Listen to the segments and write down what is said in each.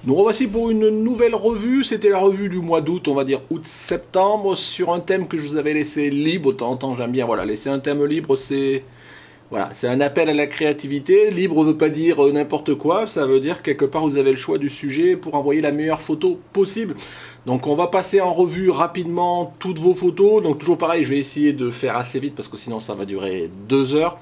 Nous revoici pour une nouvelle revue, c'était la revue du mois d'août, on va dire août-septembre, sur un thème que je vous avais laissé libre. De temps en temps j'aime bien, voilà, laisser un thème libre, c'est voilà, c'est un appel à la créativité. Libre veut pas dire n'importe quoi, ça veut dire quelque part vous avez le choix du sujet pour envoyer la meilleure photo possible. Donc on va passer en revue rapidement toutes vos photos, donc toujours pareil, je vais essayer de faire assez vite parce que sinon ça va durer 2 heures.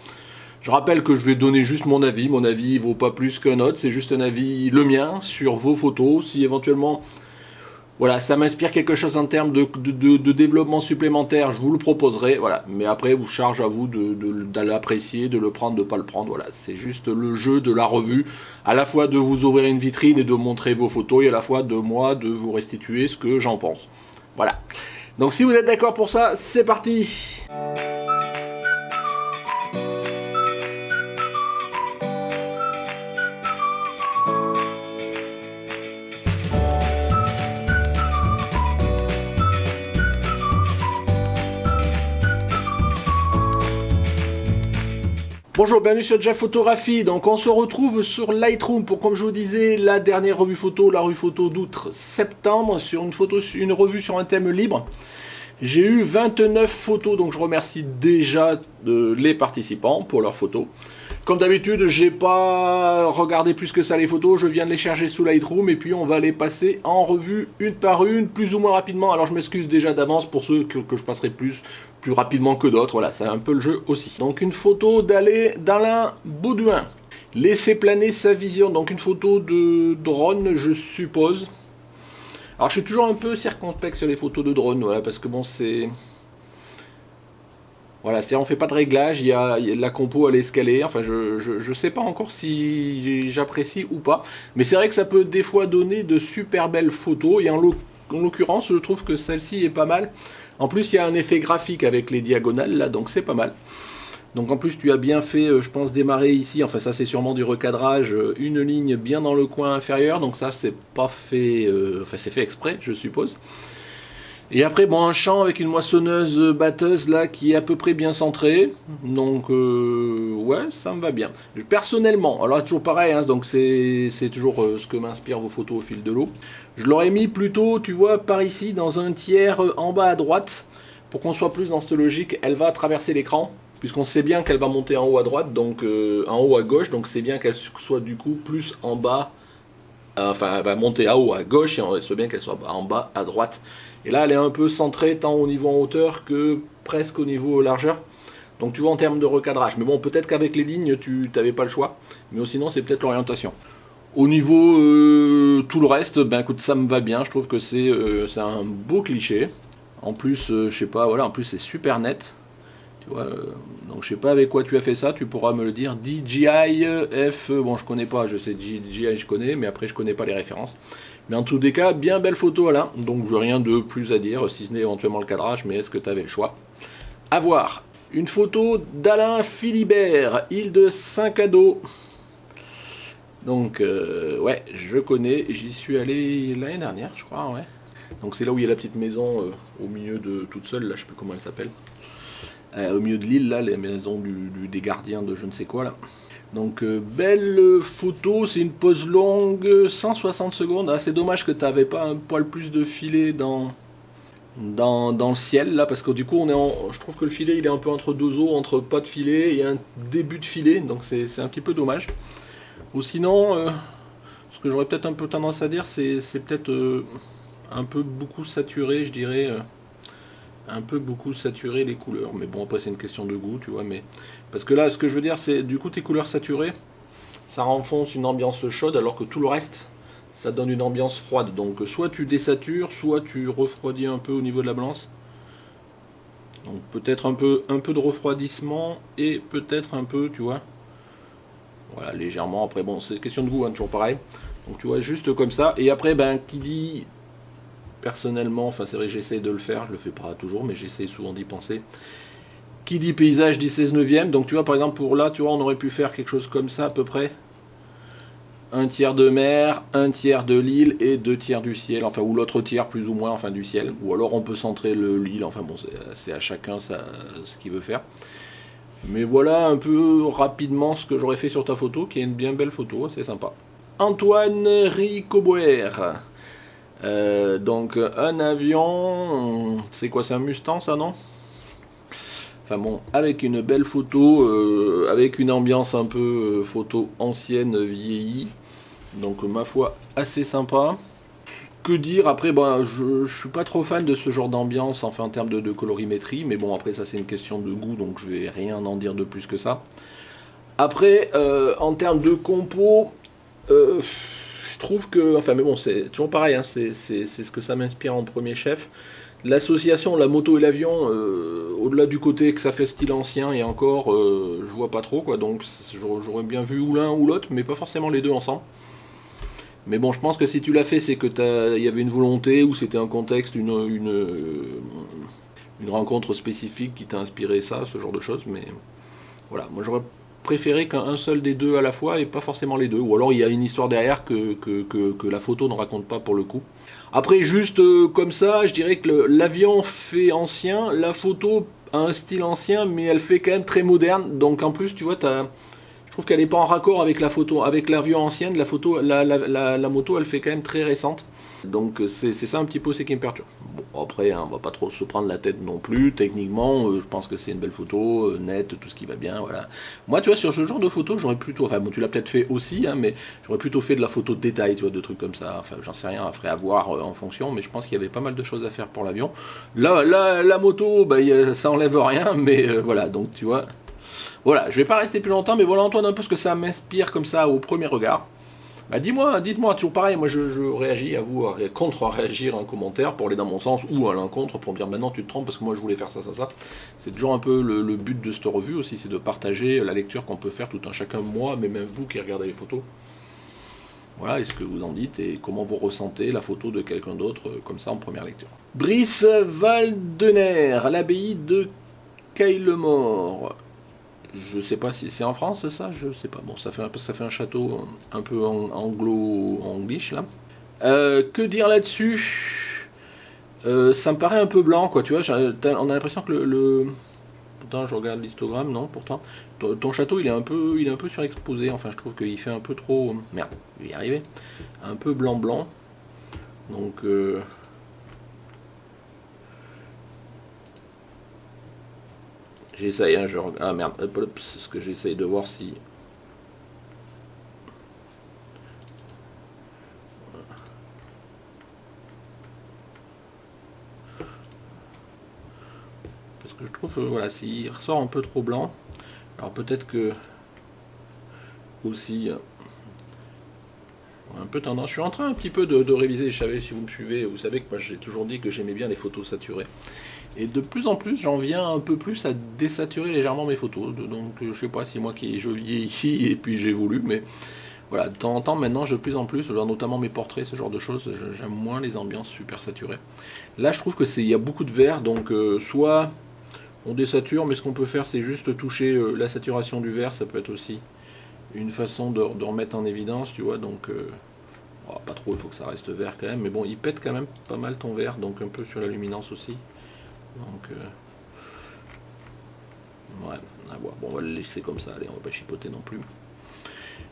Je rappelle que je vais donner juste mon avis vaut pas plus qu'un autre, c'est juste un avis, le mien, sur vos photos. Si éventuellement, voilà, ça m'inspire quelque chose en termes de développement supplémentaire, je vous le proposerai, voilà. Mais après, vous charge à vous de l'apprécier, de le prendre, de ne pas le prendre, voilà. C'est juste le jeu de la revue, à la fois de vous ouvrir une vitrine et de montrer vos photos, et à la fois de moi, de vous restituer ce que j'en pense. Voilà. Donc si vous êtes d'accord pour ça, c'est parti! Bonjour, bienvenue sur Jeff Photographie. Donc on se retrouve sur Lightroom pour, comme je vous disais, la dernière revue photo, la revue photo d'août-septembre, sur une revue sur un thème libre. J'ai eu 29 photos, donc je remercie déjà les participants pour leurs photos. Comme d'habitude, j'ai pas regardé plus que ça les photos, je viens de les charger sous Lightroom et puis on va les passer en revue une par une, plus ou moins rapidement. Alors je m'excuse déjà d'avance pour ceux que je passerai plus rapidement que d'autres, voilà, c'est un peu le jeu aussi. Donc une photo d'Alain Baudouin. Laissez planer sa vision, donc une photo de drone, je suppose. Alors je suis toujours un peu circonspect sur les photos de drone, voilà, parce que bon c'est... Voilà, c'est-à-dire on fait pas de réglage, il y a la compo à l'escalier, enfin je sais pas encore si j'apprécie ou pas, mais c'est vrai que ça peut des fois donner de super belles photos, et en l'occurrence je trouve que celle-ci est pas mal. En plus il y a un effet graphique avec les diagonales là, donc c'est pas mal. Donc en plus tu as bien fait, je pense, démarrer ici, enfin ça c'est sûrement du recadrage, une ligne bien dans le coin inférieur, donc ça c'est pas fait, enfin c'est fait exprès je suppose. Et après, bon, un champ avec une moissonneuse batteuse là qui est à peu près bien centré. Donc, ouais, ça me va bien. Personnellement, alors toujours pareil, hein, donc c'est toujours ce que m'inspirent vos photos au fil de l'eau. Je l'aurais mis plutôt, tu vois, par ici, dans un tiers en bas à droite. Pour qu'on soit plus dans cette logique, elle va traverser l'écran. Puisqu'on sait bien qu'elle va monter en haut à droite, donc en haut à gauche. Donc c'est bien qu'elle soit du coup plus en bas. Enfin, elle va monter à haut à gauche et on sait bien qu'elle soit en bas à droite. Et là, elle est un peu centrée tant au niveau en hauteur que presque au niveau largeur. Donc tu vois en termes de recadrage. Mais bon, peut-être qu'avec les lignes, tu n'avais pas le choix. Mais sinon, c'est peut-être l'orientation. Au niveau tout le reste, ben écoute, ça me va bien. Je trouve que c'est un beau cliché. En plus, je sais pas, voilà, en plus c'est super net. Tu vois, donc je sais pas avec quoi tu as fait ça, tu pourras me le dire. DJI F, bon je connais pas, je sais DJI je connais, mais après je connais pas les références. Mais en tous les cas, bien belle photo Alain, donc je n'ai rien de plus à dire, si ce n'est éventuellement le cadrage, mais est-ce que tu avais le choix? À voir. Une photo d'Alain Philibert, île de Saint-Cado. Donc, ouais, je connais, j'y suis allé l'année dernière, je crois, ouais. Donc c'est là où il y a la petite maison au milieu de toute seule, là je sais plus comment elle s'appelle. Au milieu de l'île, là, les maisons des gardiens de je ne sais quoi, là. Donc, belle photo, c'est une pose longue, 160 secondes. Ah, c'est dommage que tu n'avais pas un poil plus de filet dans le ciel, là, parce que du coup, je trouve que le filet, il est un peu entre deux eaux, entre pas de filet et un début de filet, donc c'est un petit peu dommage. Ou sinon, ce que j'aurais peut-être un peu tendance à dire, c'est peut-être un peu beaucoup saturé, je dirais... un peu beaucoup saturé les couleurs, mais bon après c'est une question de goût, tu vois, mais parce que là ce que je veux dire c'est du coup tes couleurs saturées ça renfonce une ambiance chaude alors que tout le reste ça donne une ambiance froide, donc soit tu désatures, soit tu refroidis un peu au niveau de la blanche, donc peut-être un peu de refroidissement et peut-être un peu, tu vois, voilà, légèrement. Après bon c'est question de goût, hein, toujours pareil, donc tu vois juste comme ça. Et après ben qui dit personnellement, enfin c'est vrai que j'essaie de le faire, je le fais pas toujours, mais j'essaie souvent d'y penser. Qui dit paysage dit 16/9, donc tu vois par exemple pour là, tu vois on aurait pu faire quelque chose comme ça à peu près. Un tiers de mer, un tiers de l'île et 2 tiers du ciel, enfin ou l'autre tiers plus ou moins, enfin du ciel. Ou alors on peut centrer l'île, enfin bon c'est à chacun ça, ce qu'il veut faire. Mais voilà un peu rapidement ce que j'aurais fait sur ta photo, qui est une bien belle photo, c'est sympa. Antoine Ricoboer. Donc un avion, c'est quoi, c'est un Mustang ça, non? Enfin bon, avec une belle photo, avec une ambiance un peu photo ancienne, vieillie. Donc ma foi, assez sympa. Que dire après, ben, je suis pas trop fan de ce genre d'ambiance, enfin en termes de colorimétrie, mais bon après ça c'est une question de goût, donc je vais rien en dire de plus que ça. Après, en termes de compo, je trouve que, enfin mais bon c'est toujours pareil, hein, c'est ce que ça m'inspire en premier chef. L'association, la moto et l'avion, au-delà du côté que ça fait style ancien et encore, je vois pas trop quoi, donc j'aurais bien vu ou l'un ou l'autre, mais pas forcément les deux ensemble. Mais bon, je pense que si tu l'as fait, c'est que il y avait une volonté ou c'était un contexte, une rencontre spécifique qui t'a inspiré ça, ce genre de choses. Mais voilà, moi j'aurais préféré qu'un seul des deux à la fois et pas forcément les deux. Ou alors il y a une histoire derrière que la photo ne raconte pas pour le coup. Après, juste comme ça, je dirais que l'avion fait ancien, la photo a un style ancien, mais elle fait quand même très moderne. Donc en plus, tu vois, je trouve qu'elle n'est pas en raccord avec la photo, avec l'avion ancienne. La photo, la moto, elle fait quand même très récente. Donc c'est ça un petit peu, c'est qui me perturbe. Bon, après, hein, on va pas trop se prendre la tête non plus. Techniquement, je pense que c'est une belle photo, nette, tout ce qui va bien, voilà. Moi, tu vois, sur ce genre de photo, j'aurais plutôt, enfin bon, tu l'as peut-être fait aussi, hein, mais j'aurais plutôt fait de la photo de détail, tu vois, de trucs comme ça. Enfin, j'en sais rien, après à voir en fonction, mais je pense qu'il y avait pas mal de choses à faire pour l'avion. Là, la moto, bah, ça enlève rien, mais voilà, donc tu vois. Voilà, je vais pas rester plus longtemps, mais voilà Antoine, un peu ce que ça m'inspire comme ça au premier regard. Bah dites-moi, toujours pareil, moi je réagis à vous, contre-réagir en commentaire pour aller dans mon sens ou à l'encontre pour me dire maintenant tu te trompes parce que moi je voulais faire ça, ça, ça. C'est toujours un peu le but de cette revue aussi, c'est de partager la lecture qu'on peut faire tout un chacun, moi, mais même vous qui regardez les photos. Voilà, est-ce que vous en dites et comment vous ressentez la photo de quelqu'un d'autre comme ça en première lecture. Brice Valdener, l'abbaye de Caillemort. Je sais pas si c'est en France ça, je sais pas. Bon, ça fait un château un peu anglo-anglish là. Que dire là-dessus? Ça me paraît un peu blanc quoi, tu vois. On a l'impression que pourtant je regarde l'histogramme, non, pourtant. Ton château il est un peu surexposé, enfin je trouve qu'il fait un peu trop. Merde, je vais y arriver. Un peu blanc-blanc. Donc j'essaye, hein, ah merde, c'est ce que j'essaye de voir si. Parce que je trouve, voilà, s'il ressort un peu trop blanc, alors peut-être que aussi un peu tendance. Je suis en train un petit peu de réviser, je savais si vous me suivez, vous savez que moi j'ai toujours dit que j'aimais bien les photos saturées. Et de plus en plus, j'en viens un peu plus à désaturer légèrement mes photos. Donc je sais pas si moi qui je vieillis et puis j'évolue, mais voilà, de temps en temps maintenant, de plus en plus, notamment mes portraits, ce genre de choses, j'aime moins les ambiances super saturées. Là, je trouve que il y a beaucoup de vert, donc soit on désature, mais ce qu'on peut faire, c'est juste toucher la saturation du vert, ça peut être aussi une façon de remettre en évidence, tu vois, donc pas trop, il faut que ça reste vert quand même, mais bon, il pète quand même pas mal ton vert, donc un peu sur la luminance aussi. Donc, ouais, à voir. Bon, on va le laisser comme ça, allez, on va pas chipoter non plus.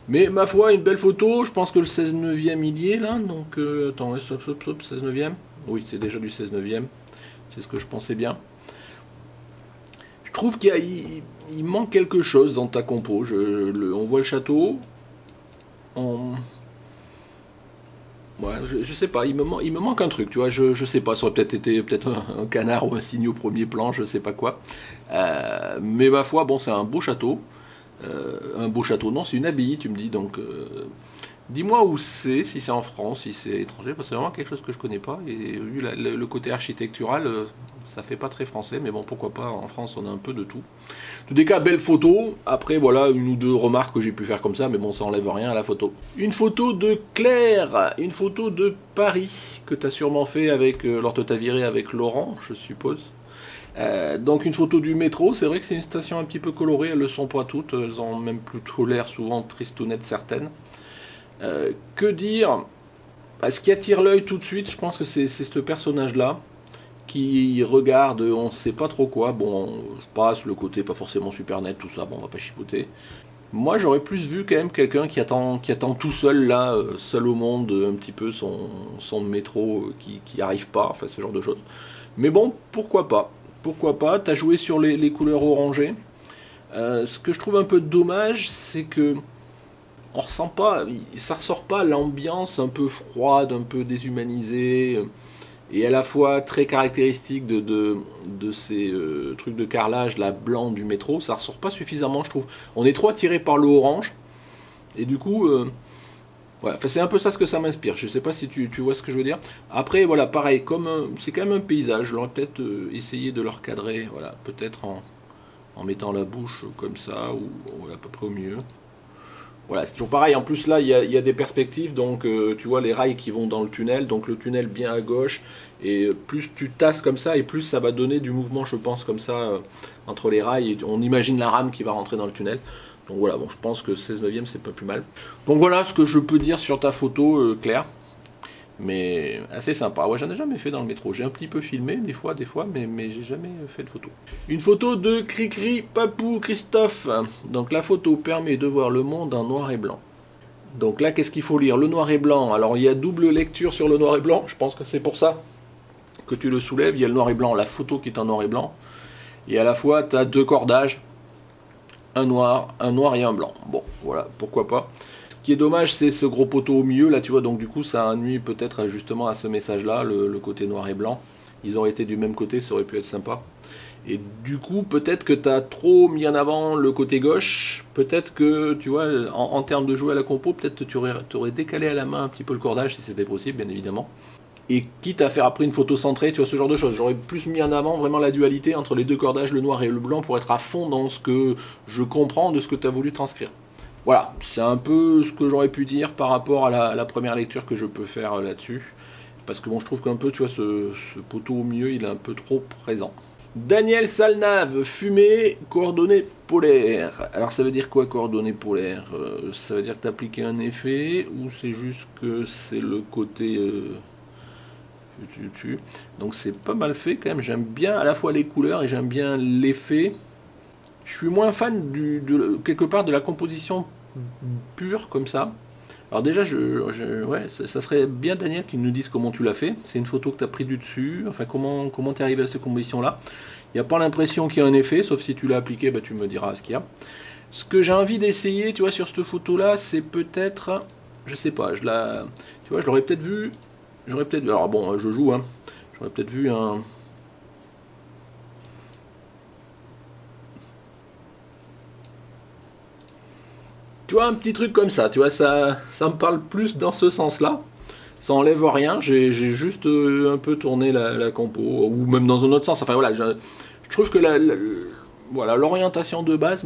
Mais ma foi, une belle photo, je pense que le 16 neuvième il y est là, donc attends, stop, 16 neuvième. Oui, c'est déjà du 16 neuvième, c'est ce que je pensais bien. Je trouve qu'il manque quelque chose dans ta compo. On voit le château. Ouais, je sais pas, il me manque un truc, tu vois, je sais pas, ça aurait peut-être été un canard ou un cygne au premier plan, je sais pas quoi. Mais ma foi, bon, c'est un beau château. Un beau château, non, c'est une abbaye, tu me dis, donc dis-moi où c'est, si c'est en France, si c'est étranger, parce que c'est vraiment quelque chose que je connais pas, et vu le côté architectural, ça fait pas très français, mais bon, pourquoi pas, en France on a un peu de tout. En tous les cas, belle photo, après voilà, une ou deux remarques que j'ai pu faire comme ça, mais bon, ça enlève rien à la photo. Une photo de Claire, une photo de Paris, que tu as sûrement fait avec, lors de ta virée avec Laurent, je suppose. Donc une photo du métro, c'est vrai que c'est une station un petit peu colorée, elles ne le sont pas toutes, elles ont même plutôt l'air souvent tristounettes certaines. Que dire? Ce qui attire l'œil tout de suite, je pense que c'est ce personnage-là, qui regarde on ne sait pas trop quoi, bon, je passe le côté pas forcément super net, tout ça, bon, on va pas chipoter. Moi, j'aurais plus vu quand même quelqu'un qui attend tout seul là, seul au monde, un petit peu son métro qui arrive pas, enfin ce genre de choses. Mais bon, pourquoi pas? Pourquoi pas? T'as joué sur les couleurs orangées. Ce que je trouve un peu dommage, c'est que on ressent pas, ça ressort pas l'ambiance un peu froide, un peu déshumanisée, et à la fois très caractéristique de ces trucs de carrelage là blanc du métro. Ça ressort pas suffisamment, je trouve. On est trop attiré par le orange, et du coup, ouais, enfin, c'est un peu ça ce que ça m'inspire. Je sais pas si tu vois ce que je veux dire. Après, voilà, pareil, comme c'est quand même un paysage, j'aurais peut-être essayé de le recadrer, voilà, peut-être en mettant la bouche comme ça, ou à peu près au milieu. Voilà, c'est toujours pareil. En plus, là, il y a des perspectives. Donc, tu vois les rails qui vont dans le tunnel. Donc, le tunnel bien à gauche. Et plus tu tasses comme ça, et plus ça va donner du mouvement, je pense, comme ça, entre les rails. Et on imagine la rame qui va rentrer dans le tunnel. Donc, voilà, bon, je pense que 16 neuvième, c'est pas plus mal. Donc, voilà ce que je peux dire sur ta photo, Claire. Mais assez sympa. Ouais, j'en ai jamais fait dans le métro. J'ai un petit peu filmé, des fois, mais j'ai jamais fait de photo. Une photo de Cricri Papou Christophe. Donc la photo permet de voir le monde en noir et blanc. Donc là, qu'est-ce qu'il faut lire? Le noir et blanc. Alors il y a double lecture sur le noir et blanc. Je pense que c'est pour ça que tu le soulèves. Il y a le noir et blanc, la photo qui est en noir et blanc. Et à la fois, tu as deux cordages. Un noir et un blanc. Bon, voilà, pourquoi pas. Ce qui est dommage, c'est ce gros poteau au milieu, là, tu vois, donc du coup, ça nuit peut-être justement à ce message-là, le côté noir et blanc. Ils auraient été du même côté, ça aurait pu être sympa. Et du coup, peut-être que tu as trop mis en avant le côté gauche. Peut-être que, tu vois, en termes de jouer à la compo, peut-être que tu aurais décalé à la main un petit peu le cordage, si c'était possible, bien évidemment. Et quitte à faire après une photo centrée, tu vois, ce genre de choses. J'aurais plus mis en avant vraiment la dualité entre les deux cordages, le noir et le blanc, pour être à fond dans ce que je comprends de ce que tu as voulu transcrire. Voilà, c'est un peu ce que j'aurais pu dire par rapport à la première lecture que je peux faire là-dessus. Parce que bon, je trouve qu'un peu, tu vois, ce poteau au milieu, il est un peu trop présent. Daniel Salnave, fumée, coordonnées polaires. Alors ça veut dire quoi coordonnées polaires? Ça veut dire que tu as appliqué un effet ou c'est juste que c'est le côté... Donc c'est pas mal fait quand même, j'aime bien à la fois les couleurs et j'aime bien l'effet. Je suis moins fan quelque part de la composition pure comme ça. Alors déjà, ouais, ça serait bien Daniel qui nous dise comment tu l'as fait. C'est une photo que tu as pris du dessus. Enfin, comment tu es arrivé à cette composition-là. Il n'y a pas l'impression qu'il y a un effet, sauf si tu l'as appliqué, bah, tu me diras ce qu'il y a. Ce que j'ai envie d'essayer, tu vois, sur cette photo-là, c'est peut-être, je sais pas, tu vois, je l'aurais peut-être vu. Alors bon, je joue, hein. J'aurais peut-être vu un, tu vois, un petit truc comme ça, tu vois, ça me parle plus dans ce sens-là. Ça enlève rien, j'ai juste un peu tourné la compo, ou même dans un autre sens. Enfin voilà, je trouve que voilà, l'orientation de base,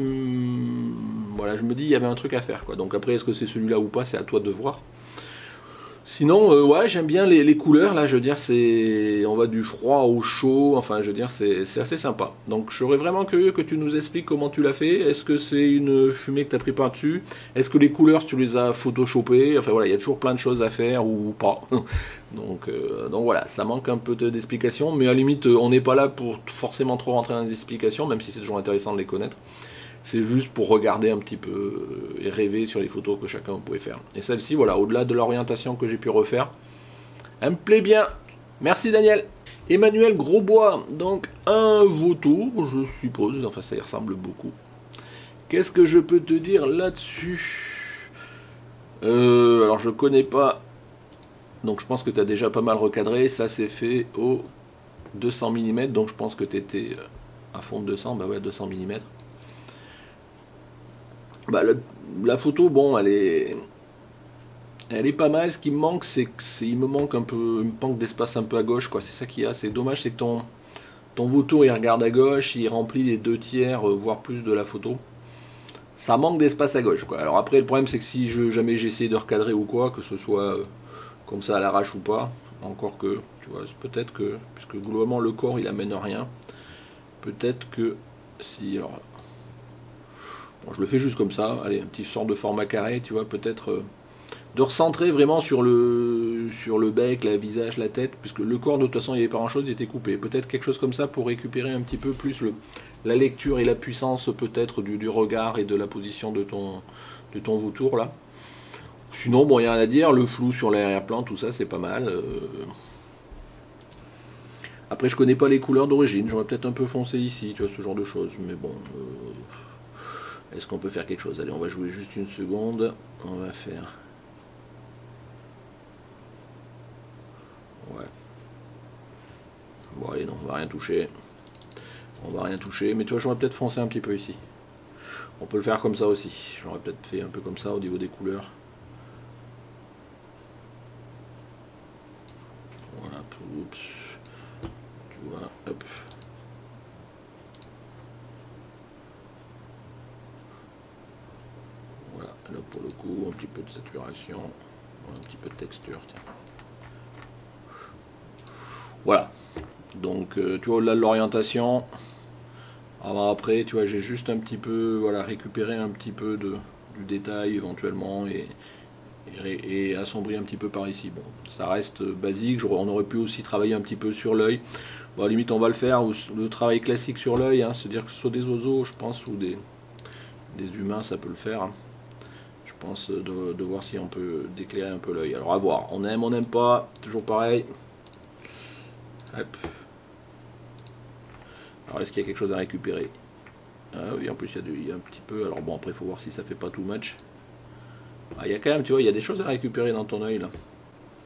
voilà, je me dis il y avait un truc à faire, quoi. Donc après, est-ce que c'est celui-là ou pas, c'est à toi de voir. Sinon, ouais, j'aime bien les couleurs, là, je veux dire, on va du froid au chaud, enfin, je veux dire, c'est assez sympa. Donc, je serais vraiment curieux que tu nous expliques comment tu l'as fait. Est-ce que c'est une fumée que tu as pris par-dessus? Est-ce que les couleurs, tu les as photoshopées? Enfin, voilà, il y a toujours plein de choses à faire ou pas. Donc voilà, ça manque un peu d'explications, mais à la limite, on n'est pas là pour forcément trop rentrer dans les explications, même si c'est toujours intéressant de les connaître. C'est juste pour regarder un petit peu et rêver sur les photos que chacun pouvait faire. Et celle-ci, voilà, au-delà de l'orientation que j'ai pu refaire, elle me plaît bien. Merci Daniel. Emmanuel Grosbois, donc un vautour, je suppose, enfin ça y ressemble beaucoup. Qu'est-ce que je peux te dire là-dessus? Alors je connais pas, donc je pense que tu as déjà pas mal recadré. Ça c'est fait au 200 mm, donc je pense que tu étais à fond de 200, bah ouais, 200 mm. Bah, la photo, bon, elle est pas mal. Ce qui me manque, il me manque un peu, il me manque d'espace un peu à gauche, quoi. C'est ça qu'il y a. C'est dommage, c'est que ton vautour, il regarde à gauche, il remplit les deux tiers, voire plus de la photo. Ça manque d'espace à gauche, quoi. Alors après, le problème, c'est que si jamais j'essaie de recadrer ou quoi, que ce soit comme ça à l'arrache ou pas, encore que, tu vois, peut-être que, puisque globalement le corps, il amène rien, peut-être que si, alors, bon, je le fais juste comme ça, allez, un petit sort de format carré, tu vois, peut-être de recentrer vraiment sur le bec, le visage, la tête, puisque le corps de toute façon il n'y avait pas grand chose, il était coupé. Peut-être quelque chose comme ça pour récupérer un petit peu plus la lecture et la puissance peut-être du regard et de la position de ton vautour là. Sinon bon, il n'y a rien à dire, le flou sur l'arrière-plan, tout ça c'est pas mal. Après je connais pas les couleurs d'origine, j'aurais peut-être un peu foncé ici, tu vois, ce genre de choses, mais bon. Est-ce qu'on peut faire quelque chose? Allez, on va jouer juste une seconde. On va faire... Ouais. Bon allez, non, on va rien toucher. On va rien toucher, mais tu vois, j'aurais peut-être foncé un petit peu ici. On peut le faire comme ça aussi. J'aurais peut-être fait un peu comme ça au niveau des couleurs. Voilà, oups. Tu vois, hop. Voilà, là pour le coup, un petit peu de saturation, un petit peu de texture, tiens. Voilà, donc tu vois, là l'orientation. Alors après, tu vois, j'ai juste un petit peu, voilà, récupéré un petit peu du détail éventuellement et assombri un petit peu par ici. Bon, ça reste basique, on aurait pu aussi travailler un petit peu sur l'œil. Bon, à la limite, on va le faire, le travail classique sur l'œil, hein, c'est-à-dire que ce soit des oiseaux, je pense, ou des humains, ça peut le faire. Hein. Je pense de voir si on peut déclarer un peu l'œil. Alors à voir, on n'aime pas, toujours pareil. Hop. Alors est-ce qu'il y a quelque chose à récupérer? Ah oui, en plus il y a un petit peu. Alors bon, après il faut voir si ça fait pas too much. Ah, il y a quand même, tu vois, il y a des choses à récupérer dans ton œil là.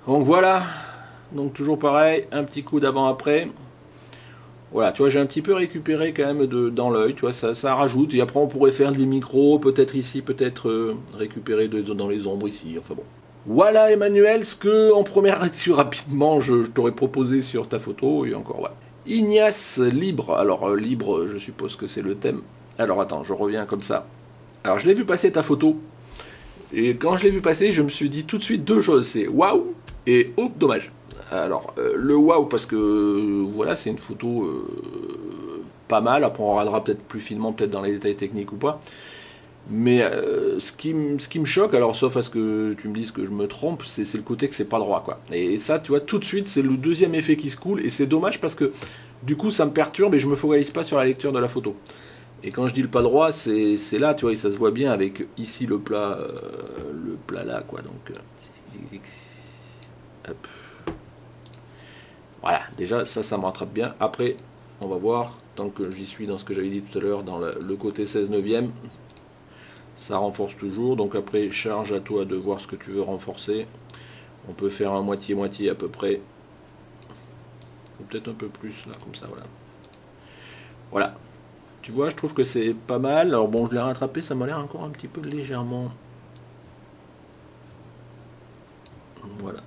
Donc voilà, donc toujours pareil, un petit coup d'avant-après. Voilà, tu vois, j'ai un petit peu récupéré quand même dans l'œil, tu vois, ça rajoute. Et après on pourrait faire des micros, peut-être ici, peut-être récupérer dans les ombres ici, enfin bon. Voilà Emmanuel, ce que en première lecture rapidement je t'aurais proposé sur ta photo, et encore voilà. Ignace Libre, alors libre je suppose que c'est le thème. Alors attends, je reviens comme ça. Alors je l'ai vu passer ta photo, et quand je l'ai vu passer, je me suis dit tout de suite deux choses, c'est waouh et oh dommage. Alors le waouh parce que voilà c'est une photo pas mal, après on regardera peut-être plus finement, peut-être dans les détails techniques ou pas. Mais ce qui me choque, alors sauf à ce que tu me dises que je me trompe, c'est le côté que c'est pas droit quoi. Et ça, tu vois, tout de suite, c'est le deuxième effet qui se coule, et c'est dommage parce que du coup ça me perturbe et je me focalise pas sur la lecture de la photo. Et quand je dis le pas droit, c'est là, tu vois, et ça se voit bien avec ici le plat là quoi. Donc hop. Voilà, déjà ça me rattrape bien. Après, on va voir, tant que j'y suis dans ce que j'avais dit tout à l'heure, dans le côté 16 neuvième. Ça renforce toujours, donc après charge à toi de voir ce que tu veux renforcer. On peut faire un moitié-moitié à peu près. Ou peut-être un peu plus là, comme ça, voilà. Voilà. Tu vois, je trouve que c'est pas mal. Alors bon, je l'ai rattrapé, ça m'a l'air encore un petit peu légèrement. Voilà.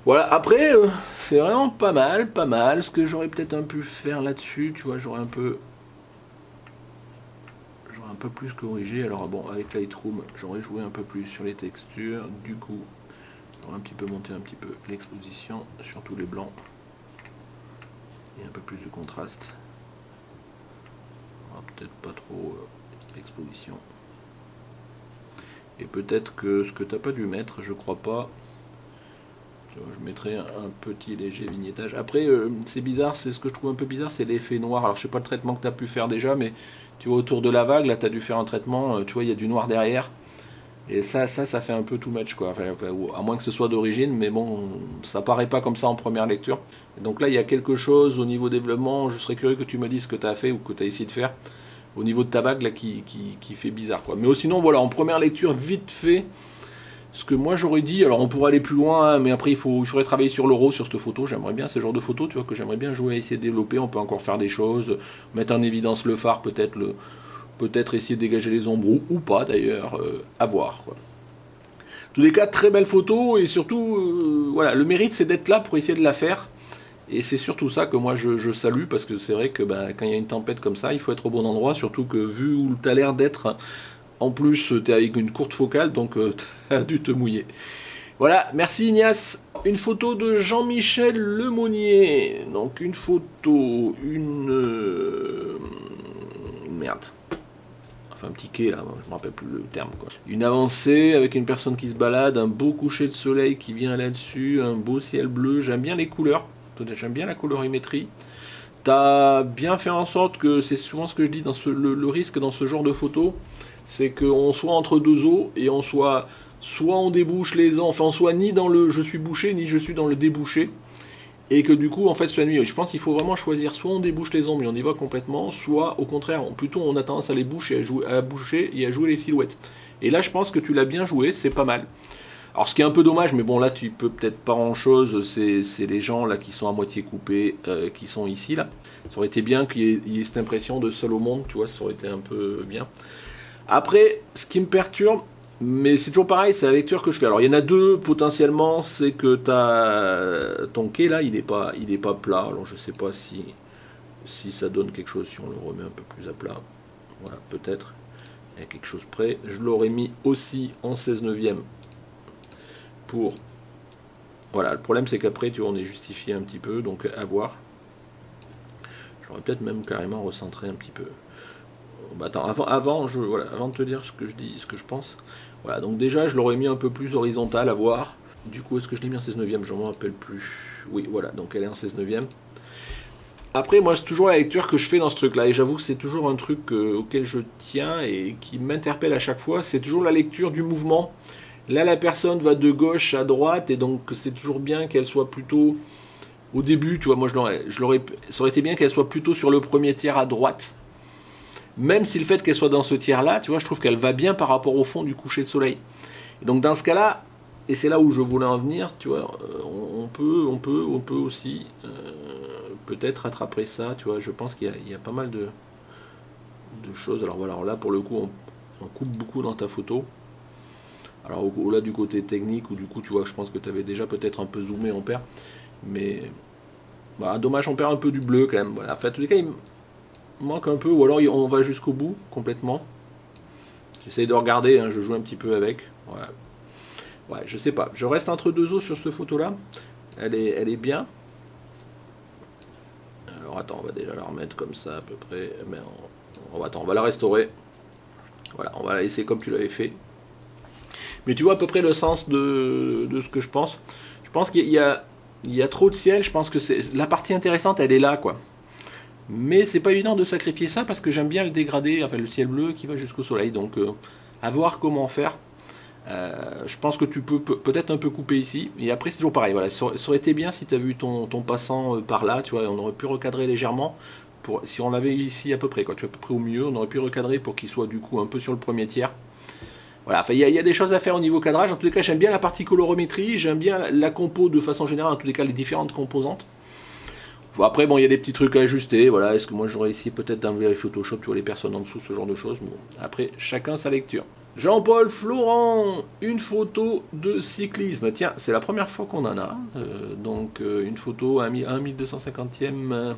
Voilà, après, c'est vraiment pas mal, pas mal. Ce que j'aurais peut-être un peu faire là-dessus, tu vois, j'aurais un peu plus corrigé. Alors bon, avec Lightroom, j'aurais joué un peu plus sur les textures. Du coup, j'aurais un petit peu monté un petit peu l'exposition sur tous les blancs. Et un peu plus de contraste. Peut-être pas trop l'exposition. Et peut-être que ce que tu n'as pas dû mettre, je crois pas. Je mettrai un petit léger vignettage. Après, c'est bizarre, c'est ce que je trouve un peu bizarre, c'est l'effet noir. Alors je sais pas le traitement que tu as pu faire déjà, mais tu vois autour de la vague, là tu as dû faire un traitement, tu vois il y a du noir derrière. Et ça fait un peu too much quoi. Enfin, à moins que ce soit d'origine, mais bon, ça paraît pas comme ça en première lecture. Et donc là il y a quelque chose au niveau développement, je serais curieux que tu me dises ce que tu as fait ou que tu as essayé de faire au niveau de ta vague là qui fait bizarre quoi. Mais sinon voilà, en première lecture, vite fait. Ce que moi j'aurais dit, alors on pourrait aller plus loin, hein, mais après il faudrait travailler sur l'euro, sur cette photo. J'aimerais bien ce genre de photo, tu vois, que j'aimerais bien jouer, essayer de développer. On peut encore faire des choses, mettre en évidence le phare, peut-être essayer de dégager les ombres ou pas d'ailleurs, à voir. Quoi. En tous les cas, très belle photo et surtout, voilà, le mérite c'est d'être là pour essayer de la faire. Et c'est surtout ça que moi je salue parce que c'est vrai que quand il y a une tempête comme ça, il faut être au bon endroit, surtout que vu où tu as l'air d'être. En plus, tu es avec une courte focale, donc tu as dû te mouiller. Voilà, merci Ignace. Une photo de Jean-Michel Lemonnier. Donc une photo, merde. enfin un petit quai là, je me rappelle plus le terme quoi. Une avancée avec une personne qui se balade, un beau coucher de soleil qui vient là-dessus, un beau ciel bleu, j'aime bien les couleurs, j'aime bien la colorimétrie. T'as bien fait en sorte que, c'est souvent ce que je dis, le risque dans ce genre de photo, c'est qu'on soit entre deux eaux et on soit on débouche les ans, enfin on soit ni dans le je suis bouché ni je suis dans le débouché. Et que du coup, en fait, se la nuit, je pense qu'il faut vraiment choisir, soit on débouche les ombres et on y va complètement, soit au contraire, plutôt on a tendance à les boucher, à boucher et à jouer les silhouettes. Et là, je pense que tu l'as bien joué, c'est pas mal. Alors, ce qui est un peu dommage, mais bon, là, tu peux peut-être pas grand-chose, c'est les gens là qui sont à moitié coupés, qui sont ici, là. Ça aurait été bien qu'il y ait cette impression de seul au monde, tu vois, ça aurait été un peu bien. Après, ce qui me perturbe, mais c'est toujours pareil, c'est la lecture que je fais. Alors il y en a deux potentiellement, c'est que ton quai là, il est pas plat. Alors je sais pas si ça donne quelque chose si on le remet un peu plus à plat. Voilà, peut-être. Il y a quelque chose près. Je l'aurais mis aussi en 16 neuvième pour. Voilà, le problème c'est qu'après, tu vois, on est justifié un petit peu, donc à voir. J'aurais peut-être même carrément recentré un petit peu. Bah attends, avant de te dire ce que je dis, ce que je pense. Voilà, donc déjà je l'aurais mis un peu plus horizontal à voir. Du coup, est-ce que je l'ai mis en 16 neuvième? Je ne me rappelle plus. Oui, voilà, donc elle est en 16 neuvième. Après, moi, c'est toujours la lecture que je fais dans ce truc-là. Et j'avoue que c'est toujours un truc auquel je tiens et qui m'interpelle à chaque fois. C'est toujours la lecture du mouvement. Là, la personne va de gauche à droite. Et donc, c'est toujours bien qu'elle soit plutôt au début. Tu vois, moi, ça aurait été bien qu'elle soit plutôt sur le premier tiers à droite. Même si le fait qu'elle soit dans ce tiers-là, tu vois, je trouve qu'elle va bien par rapport au fond du coucher de soleil. Et donc dans ce cas-là, et c'est là où je voulais en venir, tu vois, on peut aussi peut-être rattraper ça, tu vois. Je pense qu'il y a pas mal de choses. Alors voilà, alors là pour le coup, on coupe beaucoup dans ta photo. Alors au-delà du côté technique, où du coup, tu vois, je pense que tu avais déjà peut-être un peu zoomé, on perd. Mais bah, dommage, on perd un peu du bleu quand même. Voilà. Enfin, en tous les cas, il manque un peu, ou alors on va jusqu'au bout complètement. J'essaye de regarder, hein, je joue un petit peu avec. Voilà. Ouais, je sais pas. Je reste entre deux os sur cette photo-là. Elle est bien. Alors attends, on va déjà la remettre comme ça à peu près. Mais on va la restaurer. Voilà, on va la laisser comme tu l'avais fait. Mais tu vois à peu près le sens de ce que je pense. Je pense qu'il y a trop de ciel. Je pense que la partie intéressante, elle est là, quoi. Mais c'est pas évident de sacrifier ça parce que j'aime bien le dégradé, enfin le ciel bleu qui va jusqu'au soleil. Donc à voir comment faire. Je pense que tu peux peut-être un peu couper ici. Et après c'est toujours pareil. Voilà, ça aurait été bien si tu as vu ton passant par là. Tu vois, on aurait pu recadrer légèrement. Si on l'avait ici à peu près, quoi, tu vois, à peu près au milieu, on aurait pu recadrer pour qu'il soit du coup un peu sur le premier tiers. Voilà, enfin il y a des choses à faire au niveau cadrage. En tous les cas, j'aime bien la partie colorimétrie, j'aime bien la compo de façon générale, en tous les cas les différentes composantes. Après, bon, il y a des petits trucs à ajuster. Voilà, est-ce que moi j'aurais essayé peut-être d'enlever Photoshop, tu vois, les personnes en dessous, ce genre de choses. Bon, après, chacun sa lecture. Jean-Paul Florent, une photo de cyclisme. Tiens, c'est la première fois qu'on en a. Donc, une photo à 1250e,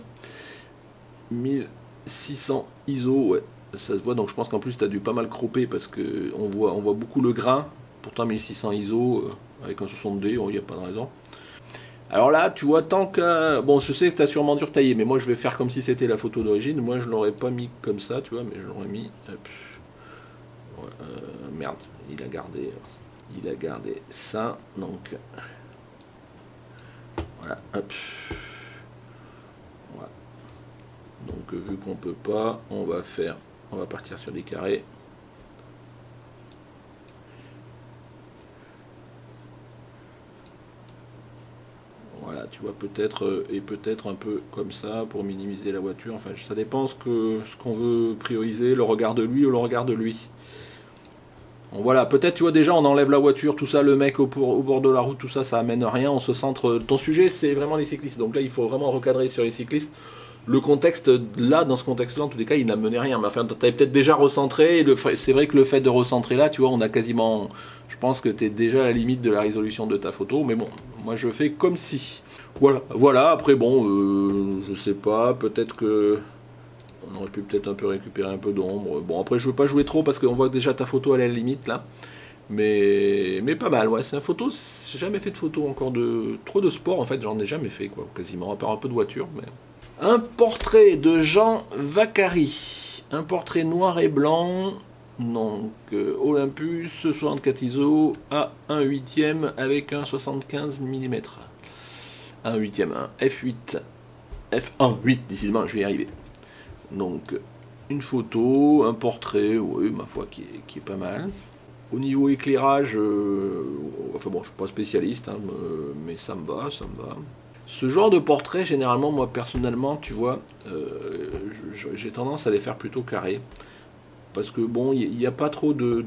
1600 ISO. Ouais, ça se voit. Donc, je pense qu'en plus, tu as dû pas mal cropper parce qu'on voit beaucoup le grain. Pourtant, 1600 ISO avec un 60D, il n'y a pas de raison. Alors là, tu vois, tant que... Bon, je sais que tu as sûrement dû retailler, mais moi je vais faire comme si c'était la photo d'origine. Moi je l'aurais pas mis comme ça, tu vois, mais je l'aurais mis... Ouais, merde, il a gardé ça, donc... Voilà, hop. Voilà. Donc vu qu'on peut pas, on va partir sur des carrés. Voilà, tu vois, peut-être un peu comme ça pour minimiser la voiture. Enfin, ça dépend ce qu'on veut prioriser, le regard de lui ou le regard de lui. Bon, voilà, peut-être, tu vois, déjà, on enlève la voiture, tout ça, le mec au bord de la route, tout ça, ça amène rien. On se centre. Ton sujet, c'est vraiment les cyclistes. Donc là, il faut vraiment recadrer sur les cyclistes. Le contexte, là, dans ce contexte-là, en tous les cas, il n'amenait rien. Mais enfin, tu avais peut-être déjà recentré. C'est vrai que le fait de recentrer là, tu vois, on a quasiment. Je pense que tu es déjà à la limite de la résolution de ta photo. Mais bon, moi, je fais comme si. Voilà. Après, bon, je sais pas. Peut-être que. On aurait pu peut-être un peu récupérer un peu d'ombre. Bon, après, je veux pas jouer trop parce qu'on voit déjà ta photo à la limite là. Mais pas mal, ouais. C'est une photo. J'ai jamais fait de photo encore de. Trop de sport, en fait, j'en ai jamais fait, quoi. Quasiment, à part un peu de voiture, mais. Un portrait de Jean Vaccari. Un portrait noir et blanc. Donc Olympus 64 ISO à 1 huitième avec un 75 mm. 1 huitième, un F8, F1, 8, décidément, je vais y arriver. Donc une photo, un portrait, oui, ma foi, qui est pas mal. Au niveau éclairage, enfin bon, je suis pas spécialiste, hein, mais ça me va, ça me va. Ce genre de portrait, généralement, moi personnellement, tu vois, j'ai tendance à les faire plutôt carrés. Parce que bon, il n'y a pas trop il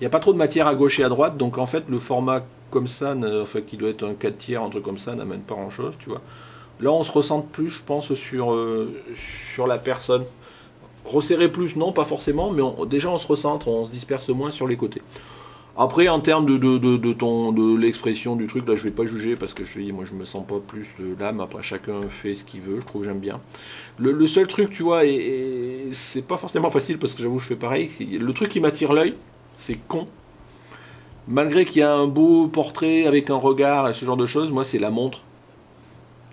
y a pas trop de matière à gauche et à droite, donc en fait, le format comme ça, enfin, qui doit être un 4 tiers, un truc comme ça, n'amène pas grand chose, tu vois. Là, on se ressent plus, je pense, sur la personne. Resserrer plus, non, pas forcément, mais déjà on se recentre, on se disperse moins sur les côtés. Après, en termes de l'expression du truc, là je vais pas juger parce que je dis, moi je me sens pas plus de l'âme. Après, chacun fait ce qu'il veut, je trouve que j'aime bien. Le seul truc, tu vois, et c'est pas forcément facile parce que j'avoue, je fais pareil. Le truc qui m'attire l'œil, c'est con. Malgré qu'il y a un beau portrait avec un regard et ce genre de choses, moi c'est la montre.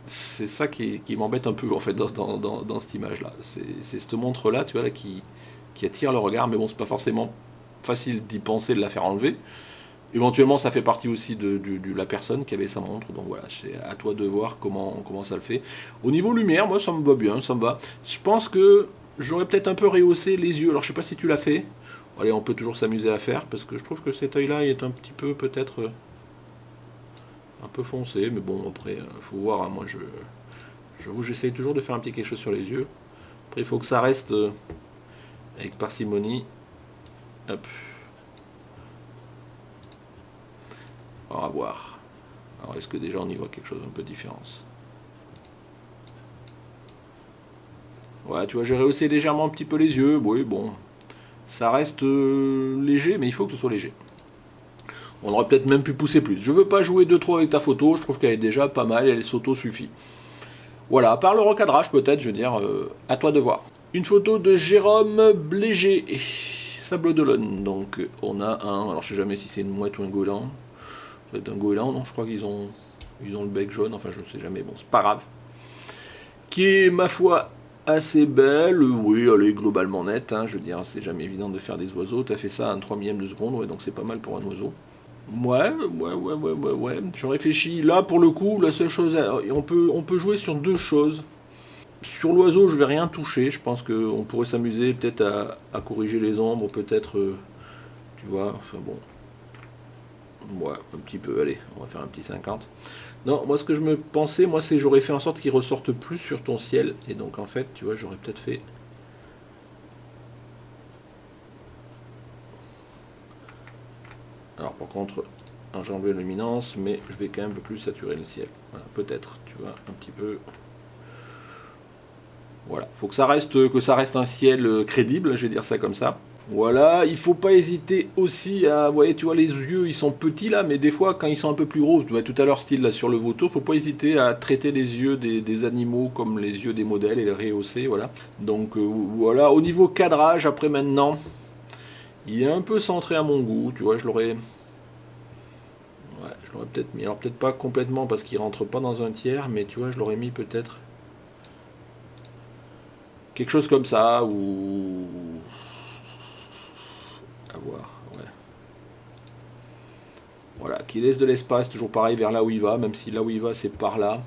C'est ça qui m'embête un peu en fait dans cette image là. C'est cette montre là, tu vois, là, qui attire le regard, mais bon, c'est pas forcément facile d'y penser, de la faire enlever. Éventuellement, ça fait partie aussi de la personne qui avait sa montre, donc voilà, c'est à toi de voir comment ça le fait. Au niveau lumière, moi ça me va bien, ça me va. Je pense que j'aurais peut-être un peu rehaussé les yeux, alors je sais pas si tu l'as fait. Allez, on peut toujours s'amuser à faire, parce que je trouve que cet œil là est un petit peu peut-être un peu foncé, mais bon, après, faut voir, hein, moi j'avoue, j'essaye toujours de faire un petit quelque chose sur les yeux. Après, il faut que ça reste avec parcimonie. Hop. On va voir. Alors, est-ce que déjà on y voit quelque chose un peu différent? Ouais, tu vois, j'ai rehaussé légèrement un petit peu les yeux. Oui, bon, ça reste léger, mais il faut que ce soit léger. On aurait peut-être même pu pousser plus. Je veux pas jouer de trop avec ta photo, je trouve qu'elle est déjà pas mal, elle s'auto-suffit. Voilà, à part le recadrage peut-être, je veux dire, à toi de voir. Une photo de Jérôme Blégé, Sable d'Olonne. Donc on a un, alors je sais jamais si c'est une mouette ou un goéland. Ça doit être un goéland, non, je crois qu'ils ont le bec jaune, enfin je sais jamais, bon c'est pas grave. Qui est, ma foi, assez belle, oui, elle est globalement nette, hein, je veux dire, c'est jamais évident de faire des oiseaux, t'as fait ça à un 3 millième de seconde, ouais, donc c'est pas mal pour un oiseau. Ouais. Je réfléchis. Là, pour le coup, la seule chose, on peut jouer sur deux choses. Sur l'oiseau, je vais rien toucher. Je pense qu'on pourrait s'amuser peut-être à corriger les ombres, peut-être, tu vois. Enfin bon, ouais, un petit peu. Allez, on va faire un petit 50. Non, moi, ce que je me pensais, moi, c'est j'aurais fait en sorte qu'il ressorte plus sur ton ciel. Et donc, en fait, tu vois, j'aurais peut-être fait. Alors par contre, j'ai enlevé la luminance, mais je vais quand même un peu plus saturer le ciel. Voilà, peut-être, tu vois, un petit peu. Voilà, faut que ça reste un ciel crédible, je vais dire ça comme ça. Voilà, il faut pas hésiter aussi à, vous voyez, tu vois, les yeux, ils sont petits là, mais des fois, quand ils sont un peu plus gros, tu vois, tout à l'heure, style là sur le vautour, faut pas hésiter à traiter les yeux des animaux comme les yeux des modèles et les rehausser, voilà. Donc voilà, au niveau cadrage, après maintenant, il est un peu centré à mon goût, tu vois, je l'aurais peut-être mis, alors peut-être pas complètement parce qu'il rentre pas dans un tiers, mais tu vois, je l'aurais mis peut-être quelque chose comme ça, ou à voir, ouais. Voilà, qui laisse de l'espace, toujours pareil, vers là où il va, même si là où il va, c'est par là.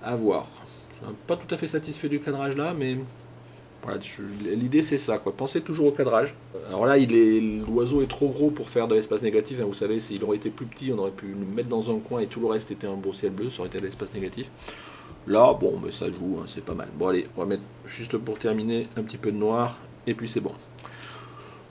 À voir. Je suis pas tout à fait satisfait du cadrage là, mais voilà, l'idée c'est ça, quoi. Pensez toujours au cadrage. Alors là, l'oiseau est trop gros pour faire de l'espace négatif, hein, vous savez, s'il aurait été plus petit, on aurait pu le mettre dans un coin et tout le reste était un beau ciel bleu, ça aurait été de l'espace négatif. Là, bon, mais ça joue, hein, c'est pas mal. Bon, allez, on va mettre juste pour terminer un petit peu de noir, et puis c'est bon.